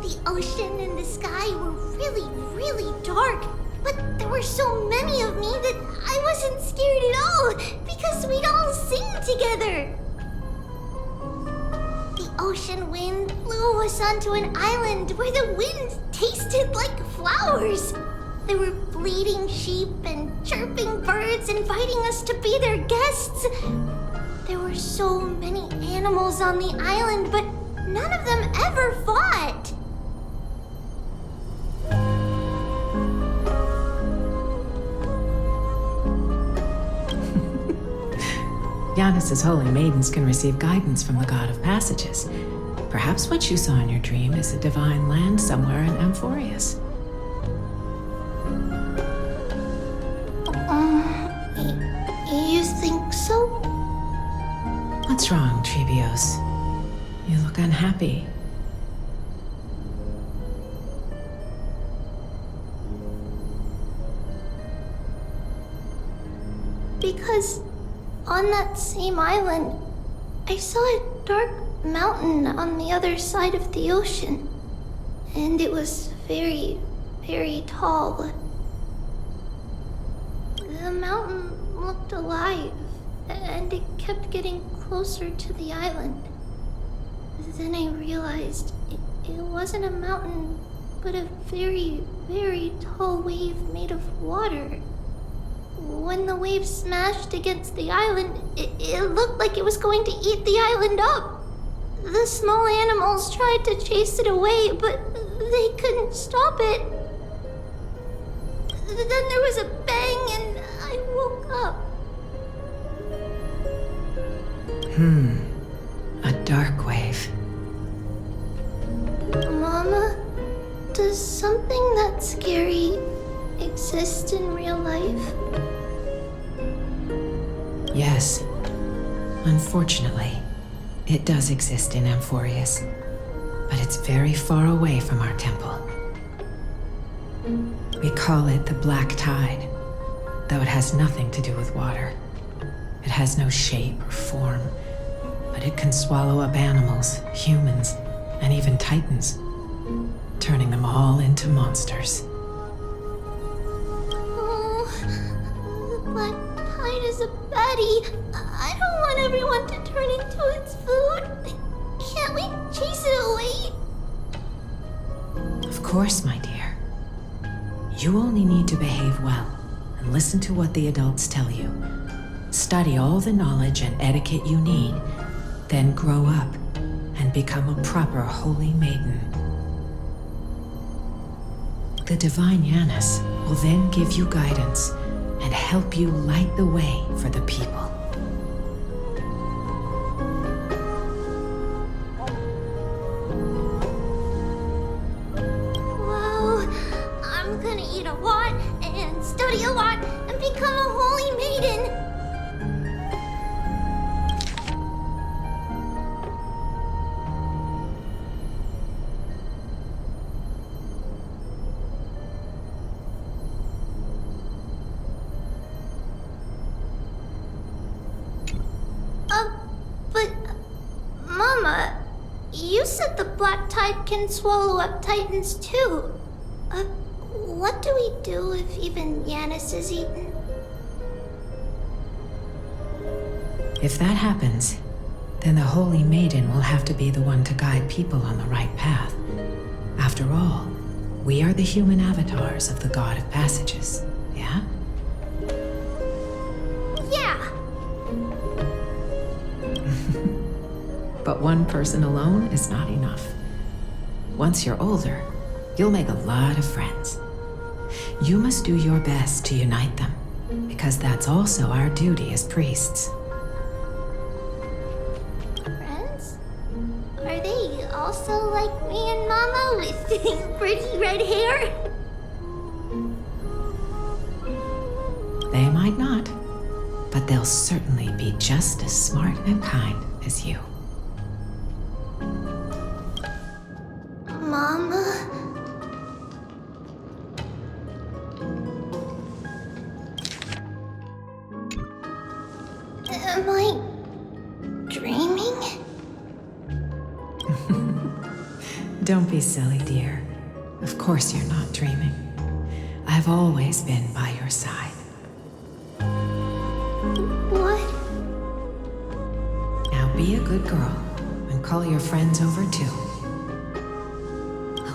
The ocean and the sky were really, really dark. But there were so many of me that I wasn't scared at all because we'd all sing together. The ocean wind blew us onto an island where the wind tasted like flowers. There were bleating sheep and chirping birds inviting us to be their guests. There were so many animals on the island, but none of them ever fought. Giannis's holy maidens can receive guidance from the god of passages. Perhaps what you saw in your dream is a divine land somewhere in Amphorius. You think so? What's wrong, Trebios? You look unhappy. Because on that same island, I saw a dark mountain on the other side of the ocean. And it was very, very tall. The mountain looked alive, and it kept getting closer to the island. Then I realized it wasn't a mountain, but a very, very tall wave made of water. When the wave smashed against the island, it looked like it was going to eat the island up. The small animals tried to chase it away, but they couldn't stop it. Then there was a bang and I woke up. A dark wave. Mama, does something that scary exist in real life? Yes. Unfortunately, it does exist in Amphorius, but it's very far away from our temple. We call it the Black Tide, though it has nothing to do with water. It has no shape or form, but it can swallow up animals, humans, and even titans, turning them all into monsters. Oh, the Black Tide is a baddie. I don't want everyone to turn into its food. Can't we chase it away? Of course, my dear. You only need to behave well and listen to what the adults tell you. Study all the knowledge and etiquette you need, then grow up and become a proper holy maiden. The divine Janus will then give you guidance and help you light the way for the people. Wow, I'm gonna eat a lot and study a lot and become a holy maiden. said the black tide can swallow up titans too. What do we do if even Yanis is eaten? If that happens, then the Holy Maiden will have to be the one to guide people on the right path. After all, we are the human avatars of the God of Passages, yeah? Yeah. But one person alone is not enough. Once you're older, you'll make a lot of friends. You must do your best to unite them, because that's also our duty as priests. Friends? Are they also like me and Mama with pretty red hair? They might not, but they'll certainly be just as smart and kind as you. Mama? Am I dreaming? Don't be silly, dear. Of course you're not dreaming. I've always been by your side. What? Now be a good girl and call your friends over too.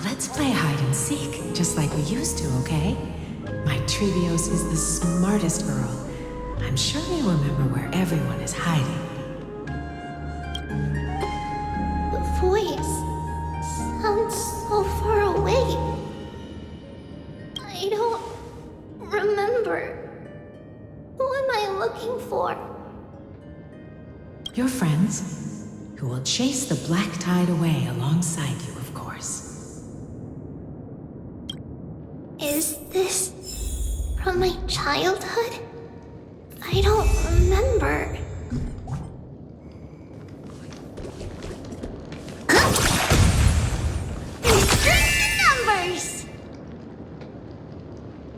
Let's play hide and seek, just like we used to, okay? My Trevios is the smartest girl. I'm sure they remember where everyone is hiding. The voice sounds so far away. I don't remember. Who am I looking for? Your friends, who will chase the black tide away alongside you, of course. Is this from my childhood? I don't remember.